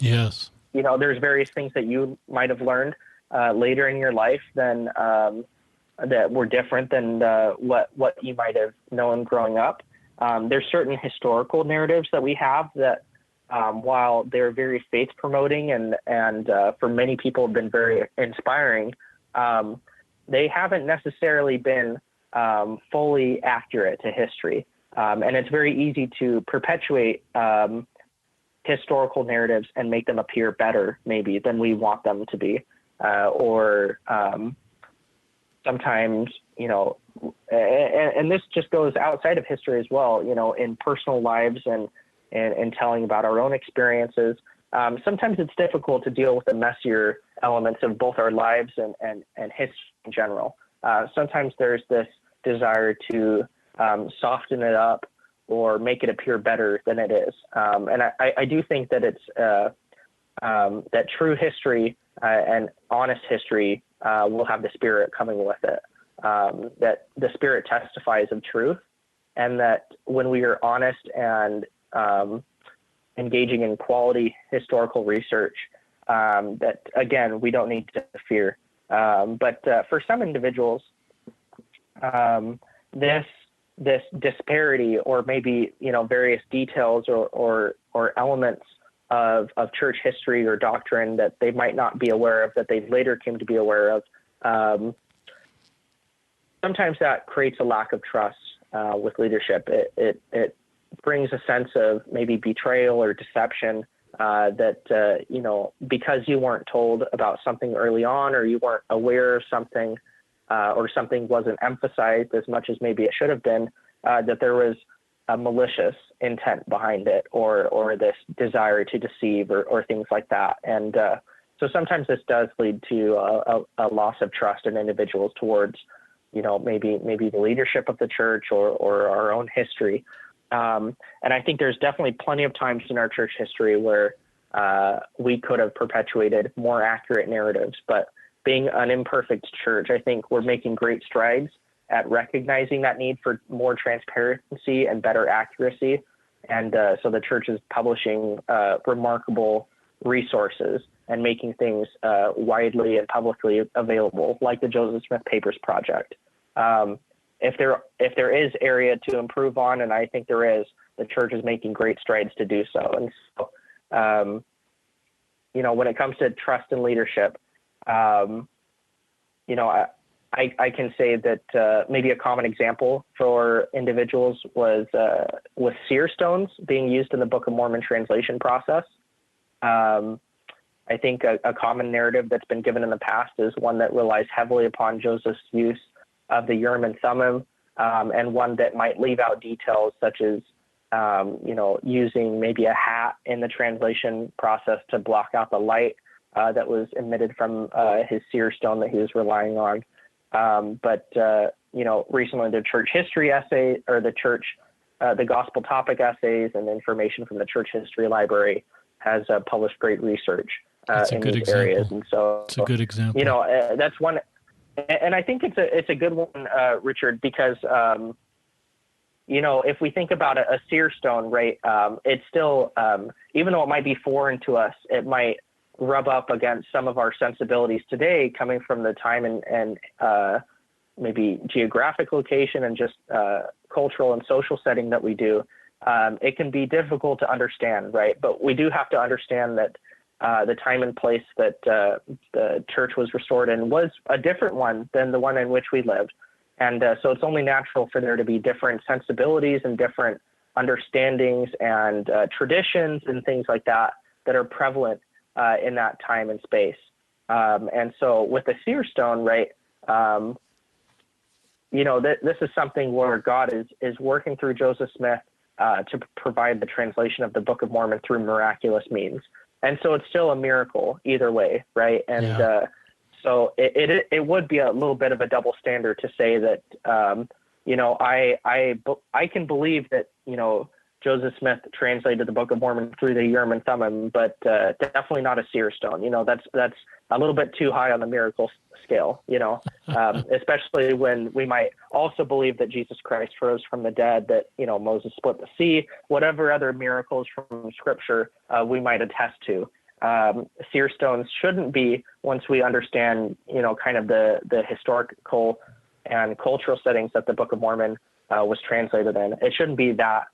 Yes. There's various things that you might have learned later in your life than that were different than what you might have known growing up. There's certain historical narratives that we have that, while they're very faith promoting and for many people have been very inspiring, they haven't necessarily been fully accurate to history. And it's very easy to perpetuate historical narratives and make them appear better, maybe, than we want them to be. Or sometimes, and this just goes outside of history as well, in personal lives and telling about our own experiences. Sometimes it's difficult to deal with the messier elements of both our lives and history in general. Sometimes there's this desire to soften it up or make it appear better than it is. And I do think that it's that true history and honest history will have the Spirit coming with it, that the Spirit testifies of truth, and that when we are honest and engaging in quality historical research, that, again, we don't need to fear. But for some individuals, this disparity, or maybe, various details or elements of church history or doctrine that they might not be aware of, that they later came to be aware of, sometimes that creates a lack of trust with leadership. It brings a sense of maybe betrayal or deception, that, because you weren't told about something early on, or you weren't aware of something, or something wasn't emphasized as much as maybe it should have been, that there was a malicious intent behind it, or this desire to deceive, or things like that. And so sometimes this does lead to a loss of trust in individuals towards, maybe the leadership of the church or our own history. And I think there's definitely plenty of times in our church history where we could have perpetuated more accurate narratives. But being an imperfect church, I think we're making great strides at recognizing that need for more transparency and better accuracy. And so the church is publishing remarkable resources and making things widely and publicly available, like the Joseph Smith Papers Project. If there is area to improve on, and I think there is, the church is making great strides to do so. And so, when it comes to trust and leadership, I can say that maybe a common example for individuals was seer stones being used in the Book of Mormon translation process. I think a common narrative that's been given in the past is one that relies heavily upon Joseph's use of the Urim and Thummim, and one that might leave out details such as, using maybe a hat in the translation process to block out the light that was emitted from his seer stone that he was relying on. But recently the church history essay, or the gospel topic essays and information from the church history library has published great research in these areas. And so it's a good example. That's one. And I think it's a good one, Richard, because, if we think about a seer stone, right, it's still, even though it might be foreign to us, it might rub up against some of our sensibilities today, coming from the time and maybe geographic location and just cultural and social setting that we do. It can be difficult to understand, right? But we do have to understand that the time and place that the church was restored in was a different one than the one in which we lived. And so it's only natural for there to be different sensibilities and different understandings and traditions and things like that are prevalent in that time and space. And so with the seer stone, right, this is something where God is working through Joseph Smith to provide the translation of the Book of Mormon through miraculous means. And so it's still a miracle either way, right? And so it would be a little bit of a double standard to say that, I can believe that, Joseph Smith translated the Book of Mormon through the Urim and Thummim, but definitely not a seer stone. That's a little bit too high on the miracle scale, especially when we might also believe that Jesus Christ rose from the dead, that, Moses split the sea, whatever other miracles from Scripture we might attest to. Seer stones shouldn't be, once we understand, kind of the historical and cultural settings that the Book of Mormon was translated in. It shouldn't be that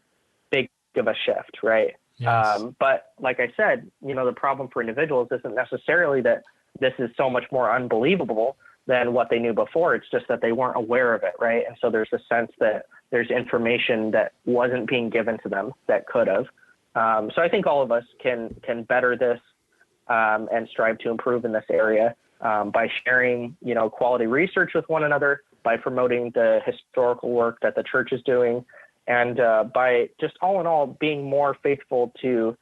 big of a shift, right? Yes. But like I said, the problem for individuals isn't necessarily that this is so much more unbelievable than what they knew before. It's just that they weren't aware of it, right? And so there's a sense that there's information that wasn't being given to them that could have. So I think all of us can better this and strive to improve in this area by sharing, quality research with one another, by promoting the historical work that the church is doing, and by just all in all being more faithful to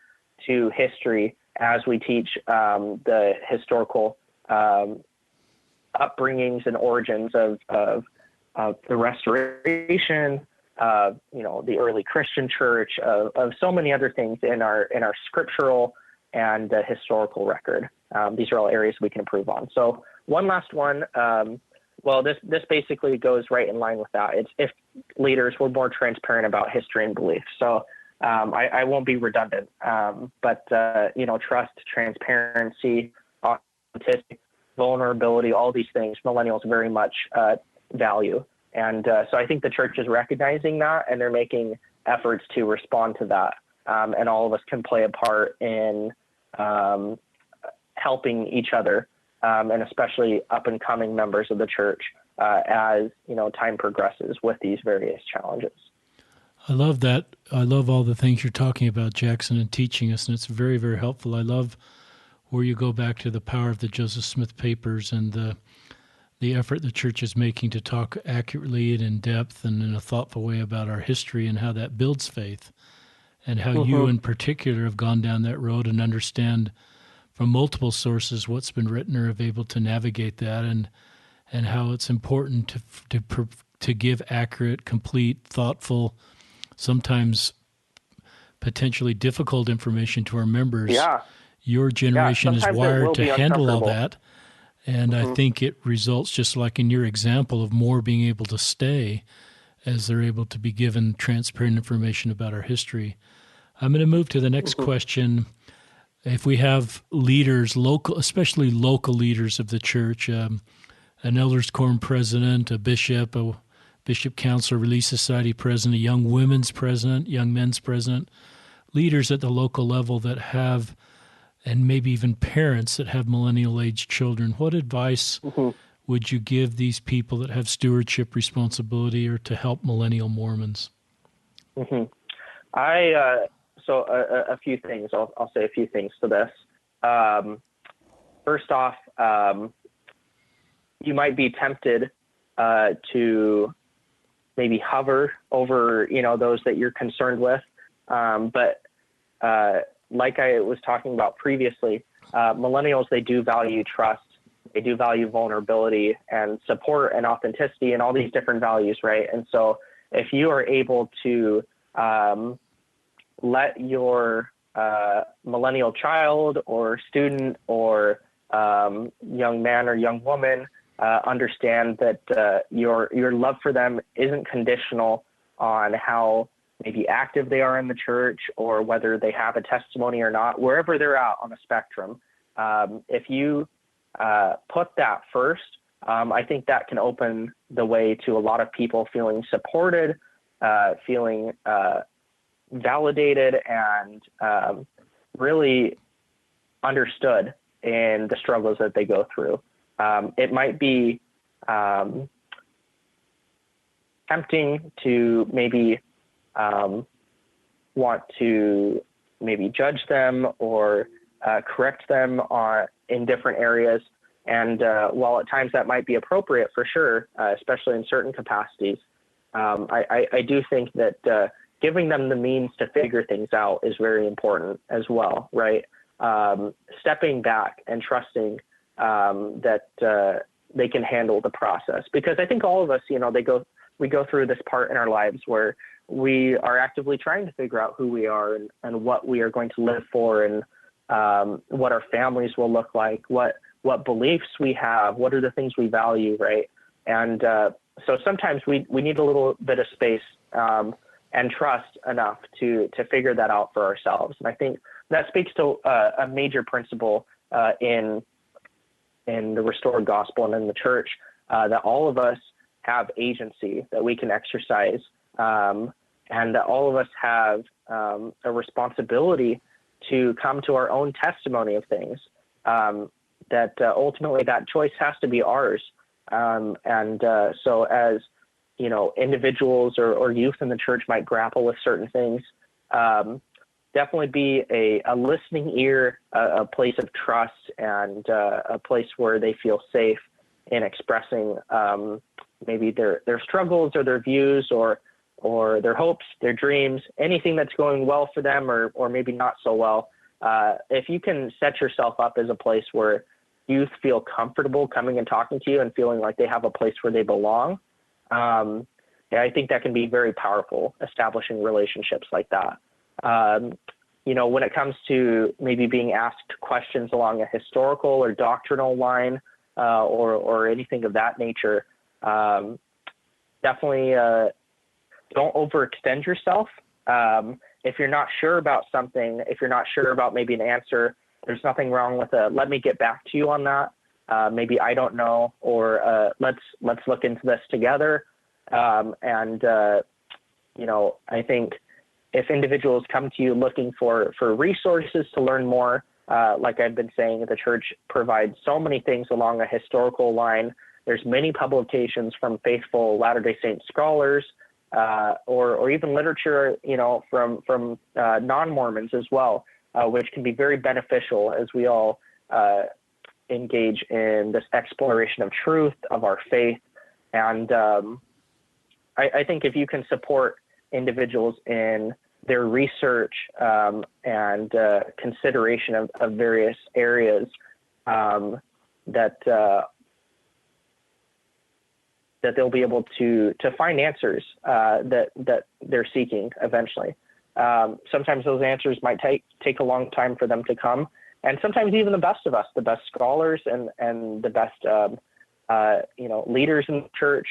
history as we teach the historical upbringings and origins of the Restoration, the early Christian church, of so many other things in our scriptural and historical record. These are all areas we can improve on. So one last one. This basically goes right in line with that. It's if leaders were more transparent about history and belief. So I won't be redundant, but trust, transparency, authenticity, vulnerability, all these things, millennials very much value. And so I think the church is recognizing that, and they're making efforts to respond to that. And all of us can play a part in helping each other, and especially up and coming members of the church as time progresses with these various challenges. I love that. I love all the things you're talking about, Jaxon, and teaching us, and it's very, very helpful. I love where you go back to the power of the Joseph Smith papers and the effort the church is making to talk accurately and in depth and in a thoughtful way about our history and how that builds faith, and how you in particular have gone down that road and understand from multiple sources what's been written or have able to navigate that, and how it's important to give accurate, complete, thoughtful, sometimes potentially difficult information to our members. Yeah. Your generation is wired to handle all that. And I think it results, just like in your example, of more being able to stay as they're able to be given transparent information about our history. I'm going to move to the next question. If we have leaders, especially local leaders of the church, an elders quorum president, a bishop council, Relief Society president, a young women's president, young men's president, leaders at the local level that have, and maybe even parents that have millennial-age children, what advice would you give these people that have stewardship responsibility or to help millennial Mormons? So a few things. I'll say a few things to this. First off, you might be tempted to maybe hover over, those that you're concerned with. But like I was talking about previously, millennials, they do value trust. They do value vulnerability and support and authenticity and all these different values, right? And so if you are able to let your millennial child or student or young man or young woman understand that your love for them isn't conditional on how maybe active they are in the church or whether they have a testimony or not, wherever they're at on the spectrum. If you put that first, I think that can open the way to a lot of people feeling supported, feeling validated, and really understood in the struggles that they go through. It might be tempting to maybe want to maybe judge them or correct them in different areas. And while at times that might be appropriate for sure, especially in certain capacities, I do think that giving them the means to figure things out is very important as well, right? Stepping back and trusting that they can handle the process. Because I think all of us, we go through this part in our lives where we are actively trying to figure out who we are and what we are going to live for, and what our families will look like, what what beliefs we have, what are the things we value, right? And so sometimes we need a little bit of space and trust enough to figure that out for ourselves. And I think that speaks to a major principle in the restored gospel and in the church, that all of us have agency that we can exercise, and that all of us have a responsibility to come to our own testimony of things, that ultimately that choice has to be ours. So as individuals or youth in the church might grapple with certain things, definitely be a listening ear, a place of trust, and a place where they feel safe in expressing maybe their struggles or their views or their hopes, their dreams, anything that's going well for them or maybe not so well. If you can set yourself up as a place where youth feel comfortable coming and talking to you and feeling like they have a place where they belong, I think that can be very powerful, establishing relationships like that. When it comes to maybe being asked questions along a historical or doctrinal line, or anything of that nature, definitely don't overextend yourself. If you're not sure about something, if you're not sure about maybe an answer, there's nothing wrong with let me get back to you on that. Maybe I don't know, or let's look into this together. I think if individuals come to you looking for resources to learn more, like I've been saying, the church provides so many things along a historical line. There's many publications from faithful Latter-day Saint scholars, or even literature, from non-Mormons as well, which can be very beneficial as we all engage in this exploration of truth, of our faith. And I think if you can support individuals in their research and consideration of various areas, that they'll be able to find answers that they're seeking eventually. Sometimes those answers might take a long time for them to come, and sometimes even the best of us, the best scholars and the best leaders in the church,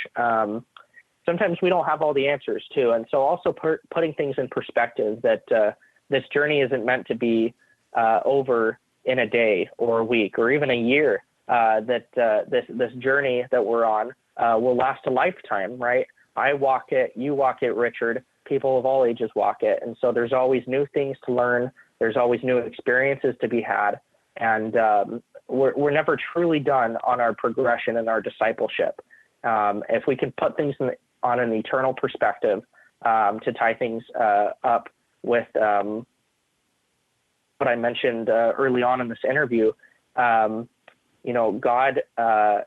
sometimes we don't have all the answers too. And so also putting things in perspective, that this journey isn't meant to be over in a day or a week or even a year, that this journey that we're on will last a lifetime, right? I walk it, you walk it, Richard, people of all ages walk it. And so there's always new things to learn. There's always new experiences to be had. And we're never truly done on our progression and our discipleship. If we can put things on an eternal perspective, to tie things up with what I mentioned early on in this interview, God,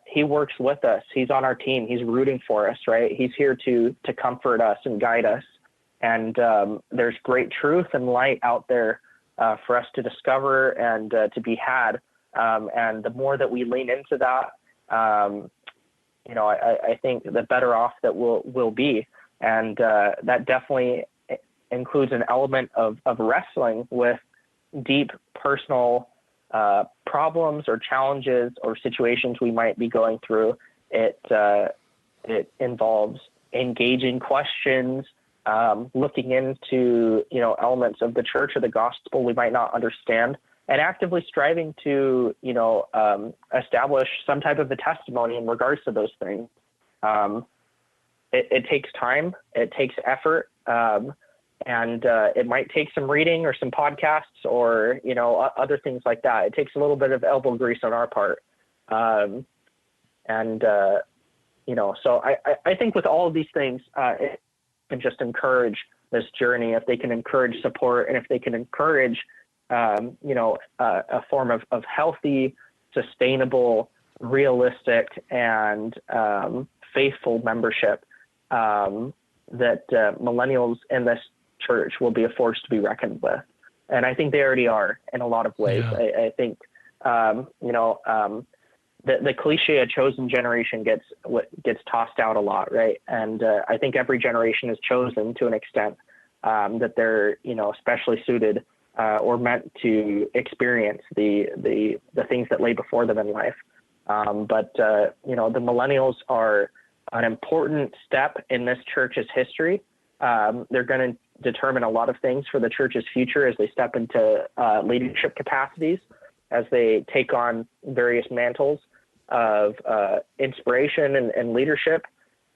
he works with us. He's on our team. He's rooting for us, right? He's here to comfort us and guide us. And there's great truth and light out there for us to discover and to be had. And the more that we lean into that, I think the better off that we'll be. And that definitely includes an element of wrestling with deep personal problems or challenges or situations we might be going through. It involves engaging questions, looking into elements of the church or the gospel we might not understand, and actively striving to establish some type of a testimony in regards to those things. It takes time, it takes effort, and it might take some reading or some podcasts or other things like that. It takes a little bit of elbow grease on our part, so I think with all of these things, it can just encourage this journey. If they can encourage support, and if they can encourage a form of healthy, sustainable, realistic, and faithful membership, that millennials in this church will be a force to be reckoned with. And I think they already are in a lot of ways. Yeah. I think, the cliche, a chosen generation gets tossed out a lot, right? And I think every generation is chosen to an extent, that they're, especially suited or meant to experience the things that lay before them in life. But the millennials are an important step in this church's history. They're going to determine a lot of things for the church's future as they step into leadership capacities, as they take on various mantles of inspiration and leadership.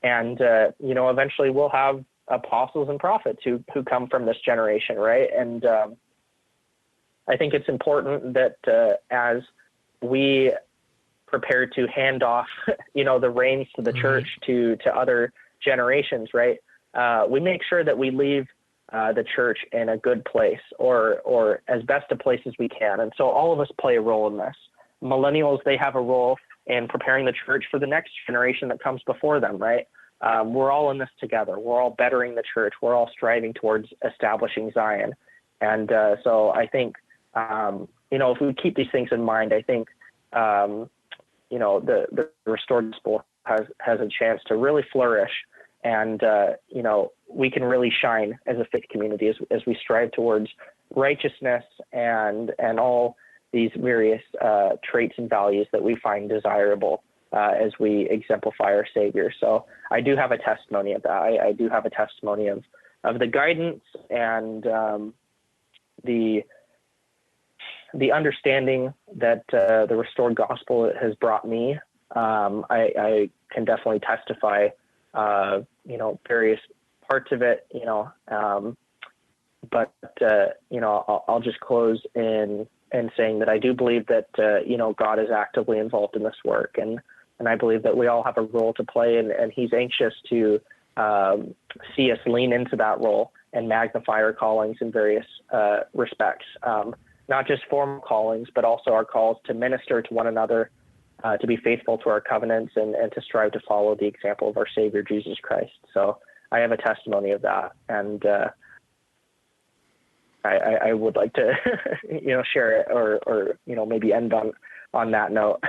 And, eventually we'll have apostles and prophets who come from this generation, right? And I think it's important that as we prepare to hand off, the reins to the church to other generations, right? We make sure that we leave the church in a good place or as best a place as we can. And so all of us play a role in this. Millennials, they have a role in preparing the church for the next generation that comes before them, right? We're all in this together. We're all bettering the church. We're all striving towards establishing Zion. And so I think, if we keep these things in mind, I think, the restored gospel has a chance to really flourish. And, we can really shine as a faith community as we strive towards righteousness and all these various traits and values that we find desirable as we exemplify our Savior. So I do have a testimony of that. I do have a testimony of the guidance and the understanding that the restored gospel has brought me. I can definitely testify, various parts of it, but I'll just close in saying that I do believe that, God is actively involved in this work. And I believe that we all have a role to play, and he's anxious to see us lean into that role and magnify our callings in various respects, not just formal callings, but also our calls to minister to one another, to be faithful to our covenants and to strive to follow the example of our Savior, Jesus Christ. So I have a testimony of that. And I would like to, share it or maybe end on that note.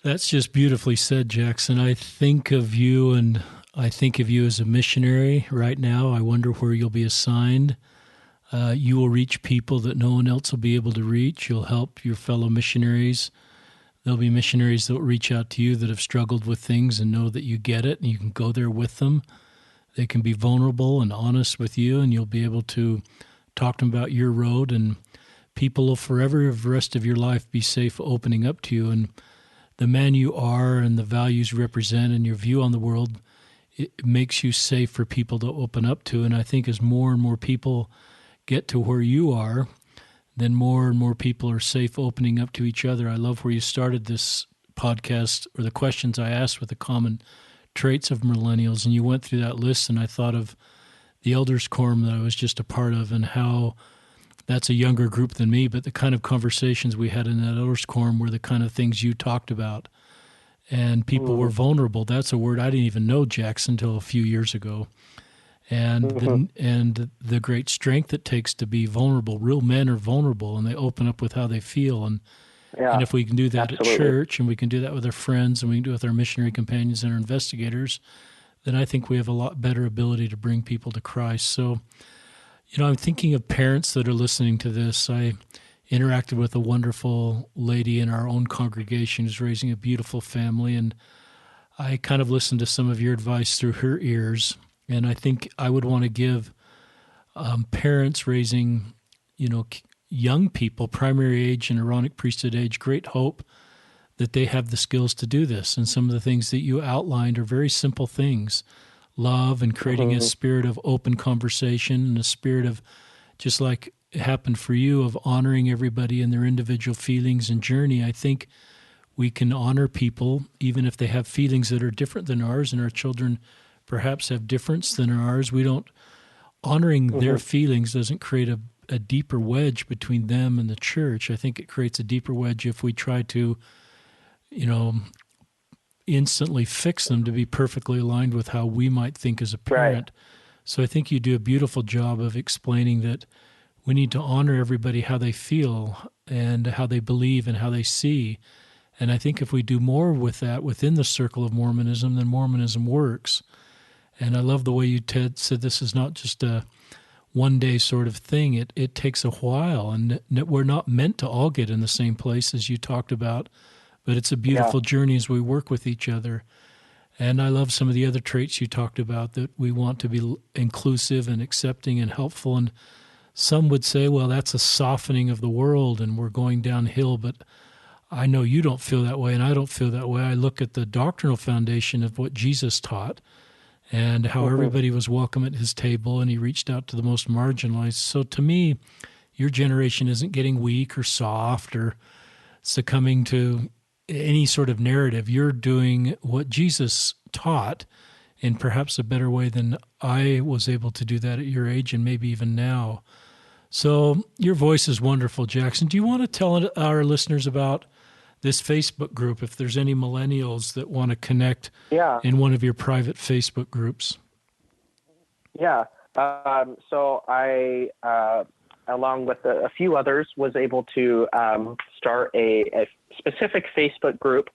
That's just beautifully said, Jaxon. I think of you as a missionary right now. I wonder where you'll be assigned. You will reach people that no one else will be able to reach. You'll help your fellow missionaries. There'll be missionaries that will reach out to you that have struggled with things and know that you get it, and you can go there with them. They can be vulnerable and honest with you, and you'll be able to talk to them about your road, and people will forever, the rest of your life, be safe opening up to you. And the man you are and the values you represent and your view on the world, it makes you safe for people to open up to. And I think as more and more people get to where you are, then more and more people are safe opening up to each other. I love where you started this podcast, or the questions I asked with the common traits of millennials, and you went through that list, and I thought of the elders quorum that I was just a part of and how that's a younger group than me, but the kind of conversations we had in that elders quorum were the kind of things you talked about. And people were vulnerable. That's a word I didn't even know, Jaxon, until a few years ago. And the great strength it takes to be vulnerable. Real men are vulnerable, and they open up with how they feel. And if we can do that at church, and we can do that with our friends, and we can do it with our missionary companions and our investigators, then I think we have a lot better ability to bring people to Christ. So, I'm thinking of parents that are listening to this. I interacted with a wonderful lady in our own congregation who's raising a beautiful family, and I kind of listened to some of your advice through her ears. And I think I would want to give parents raising, young people, primary age and Aaronic priesthood age, great hope that they have the skills to do this. And some of the things that you outlined are very simple things. Love and creating a spirit of open conversation and a spirit of, just like it happened for you, of honoring everybody in their individual feelings and journey. I think we can honor people even if they have feelings that are different than ours, and our children perhaps have difference than ours. Honoring their feelings doesn't create a deeper wedge between them and the church. I think it creates a deeper wedge if we try to, instantly fix them to be perfectly aligned with how we might think as a parent. Right. So I think you do a beautiful job of explaining that we need to honor everybody how they feel and how they believe and how they see. And I think if we do more with that within the circle of Mormonism, then Mormonism works. And I love the way you, Ted, said this is not just a one day sort of thing. It takes a while, and we're not meant to all get in the same place as you talked about, but it's a beautiful journey as we work with each other. And I love some of the other traits you talked about, that we want to be inclusive and accepting and helpful. And some would say, well, that's a softening of the world and we're going downhill. But I know you don't feel that way, and I don't feel that way. I look at the doctrinal foundation of what Jesus taught and how everybody was welcome at his table, and he reached out to the most marginalized. So to me, your generation isn't getting weak or soft or succumbing to any sort of narrative. You're doing what Jesus taught in perhaps a better way than I was able to do that at your age and maybe even now. So your voice is wonderful, Jaxon. Do you want to tell our listeners about this Facebook group, if there's any millennials that want to connect in one of your private Facebook groups? Yeah. So I, along with a few others, was able to start a specific Facebook group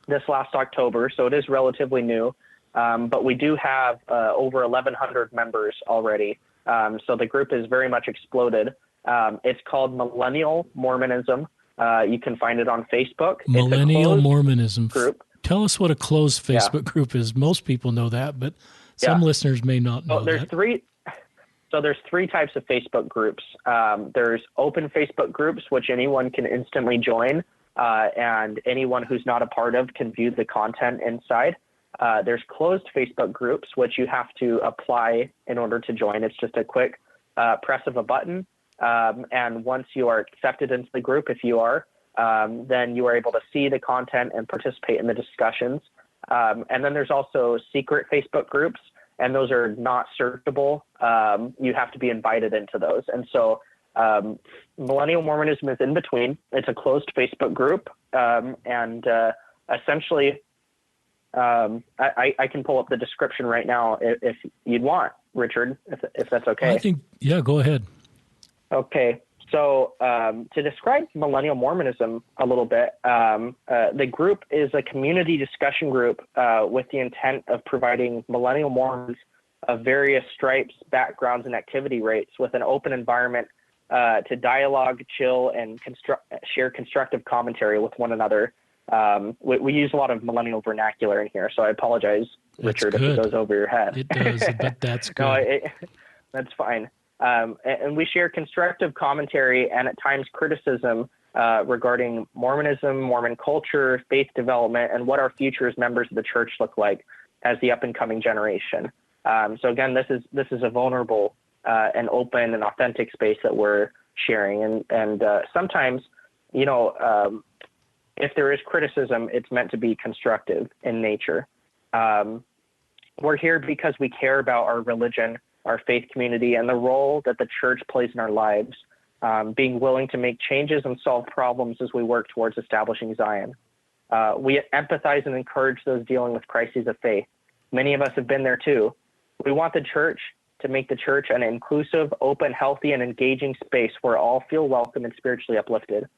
this last October. So it is relatively new, but we do have over 1,100 members already. So the group is very much exploded. It's called Millennial Mormonism. You can find it on Facebook. Millennial Mormonism group. Tell us what a closed Facebook group is. Most people know that, but some listeners may not know that. There's three types of Facebook groups. There's open Facebook groups, which anyone can instantly join, and anyone who's not a part of can view the content inside. There's closed Facebook groups, which you have to apply in order to join. It's just a quick press of a button. And once you are accepted into the group, if you are, then you are able to see the content and participate in the discussions. And then there's also secret Facebook groups, and those are not searchable. You have to be invited into those. And so Millennial Mormonism is in between. It's a closed Facebook group. And essentially, I can pull up the description right now if you'd want, Richard, if that's okay. Go ahead. Okay. So to describe Millennial Mormonism a little bit, the group is a community discussion group with the intent of providing Millennial Mormons of various stripes, backgrounds, and activity rates with an open environment to dialogue, chill, and share constructive commentary with one another. We use a lot of millennial vernacular in here, so I apologize, Richard, if it goes over your head. It does, but that's good. No, that's fine. And we share constructive commentary and at times criticism regarding Mormonism, Mormon culture, faith development, and what our future as members of the church look like as the up and coming generation. So again, this is a vulnerable and open and authentic space that we're sharing. And sometimes, if there is criticism, it's meant to be constructive in nature. We're here because we care about our religion, our faith community, and the role that the church plays in our lives, being willing to make changes and solve problems as we work towards establishing Zion. We empathize and encourage those dealing with crises of faith. Many of us have been there too. We want the church to make the church an inclusive, open, healthy, and engaging space where all feel welcome and spiritually uplifted.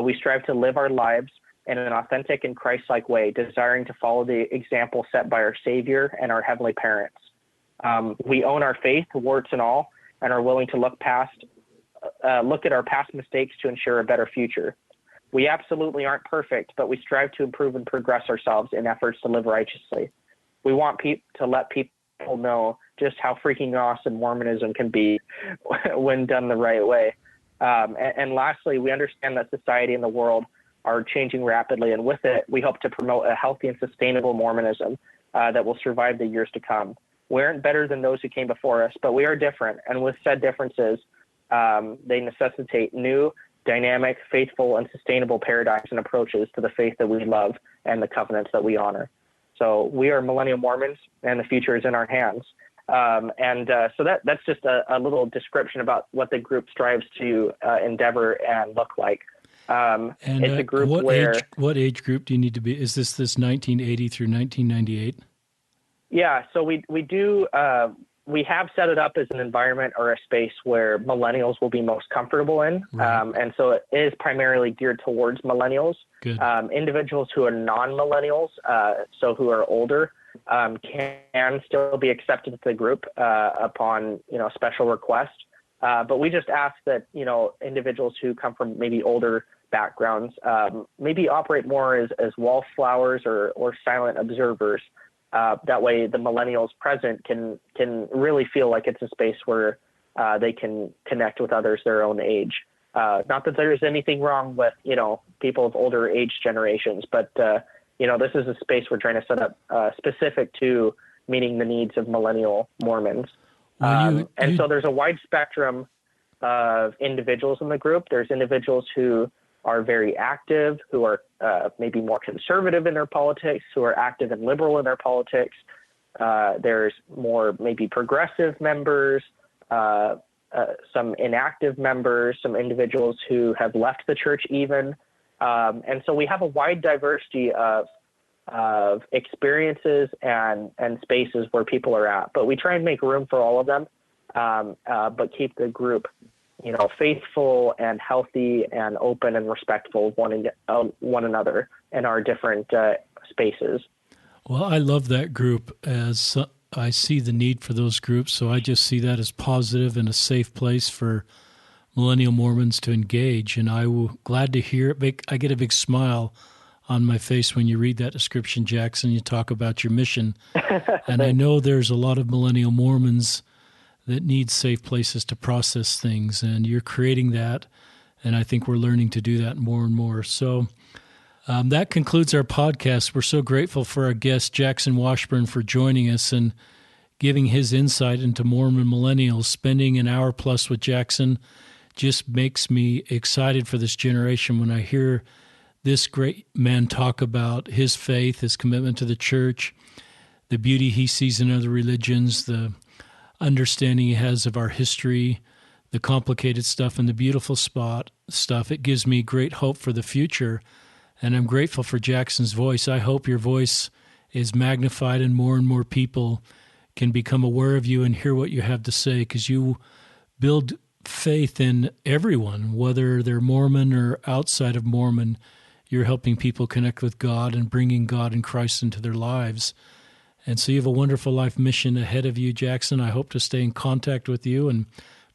We strive to live our lives in an authentic and Christ-like way, desiring to follow the example set by our Savior and our heavenly parents. We own our faith, warts and all, and are willing to look at our past mistakes to ensure a better future. We absolutely aren't perfect, but we strive to improve and progress ourselves in efforts to live righteously. We want to let people know just how freaking awesome Mormonism can be when done the right way. And lastly, we understand that society and the world are changing rapidly, and with it, we hope to promote a healthy and sustainable Mormonism that will survive the years to come. We aren't better than those who came before us, but we are different, and with said differences, they necessitate new, dynamic, faithful, and sustainable paradigms and approaches to the faith that we love and the covenants that we honor. So we are Millennial Mormons, and the future is in our hands. So that's just a little description about what the group strives to endeavor and look like. It's a group what age group do you need to be? Is this 1980 through 1998? Yeah, so we do. We have set it up as an environment or a space where millennials will be most comfortable in. Right. And so it is primarily geared towards millennials. Good. Individuals who are non-millennials, so who are older, can still be accepted to the group upon special request. But we just ask that individuals who come from maybe older backgrounds maybe operate more as wallflowers or silent observers. That way, the millennials present can really feel like it's a space where they can connect with others their own age. Not that there's anything wrong with people of older age generations, but this is a space we're trying to set up specific to meeting the needs of millennial Mormons. So there's a wide spectrum of individuals in the group. There's individuals who are very active, who are maybe more conservative in their politics, who are active and liberal in their politics. There's more maybe progressive members, some inactive members, some individuals who have left the church even. And so we have a wide diversity of experiences and spaces where people are at. But we try and make room for all of them, but keep the group faithful and healthy and open and respectful of one another in our different spaces. Well, I love that group, as I see the need for those groups, so I just see that as positive and a safe place for millennial Mormons to engage, and I'm glad to hear it. I get a big smile on my face when you read that description, Jaxon. You talk about your mission, and I know there's a lot of millennial Mormons that need safe places to process things, and you're creating that, and I think we're learning to do that more and more. So that concludes our podcast. We're so grateful for our guest, Jaxon Washburn, for joining us and giving his insight into Mormon millennials. Spending an hour plus with Jaxon just makes me excited for this generation when I hear this great man talk about his faith, his commitment to the church, the beauty he sees in other religions, the understanding he has of our history, the complicated stuff, and the beautiful stuff. It gives me great hope for the future, and I'm grateful for Jaxon's voice. I hope your voice is magnified and more people can become aware of you and hear what you have to say, because you build faith in everyone, whether they're Mormon or outside of Mormon. You're helping people connect with God and bringing God and Christ into their lives. And so you have a wonderful life mission ahead of you, Jaxon. I hope to stay in contact with you and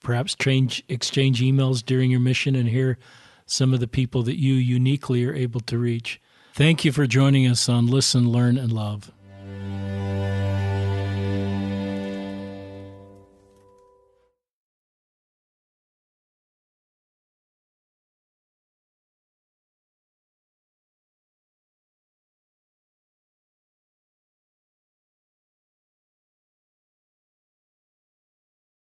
perhaps exchange emails during your mission and hear some of the people that you uniquely are able to reach. Thank you for joining us on Listen, Learn, and Love.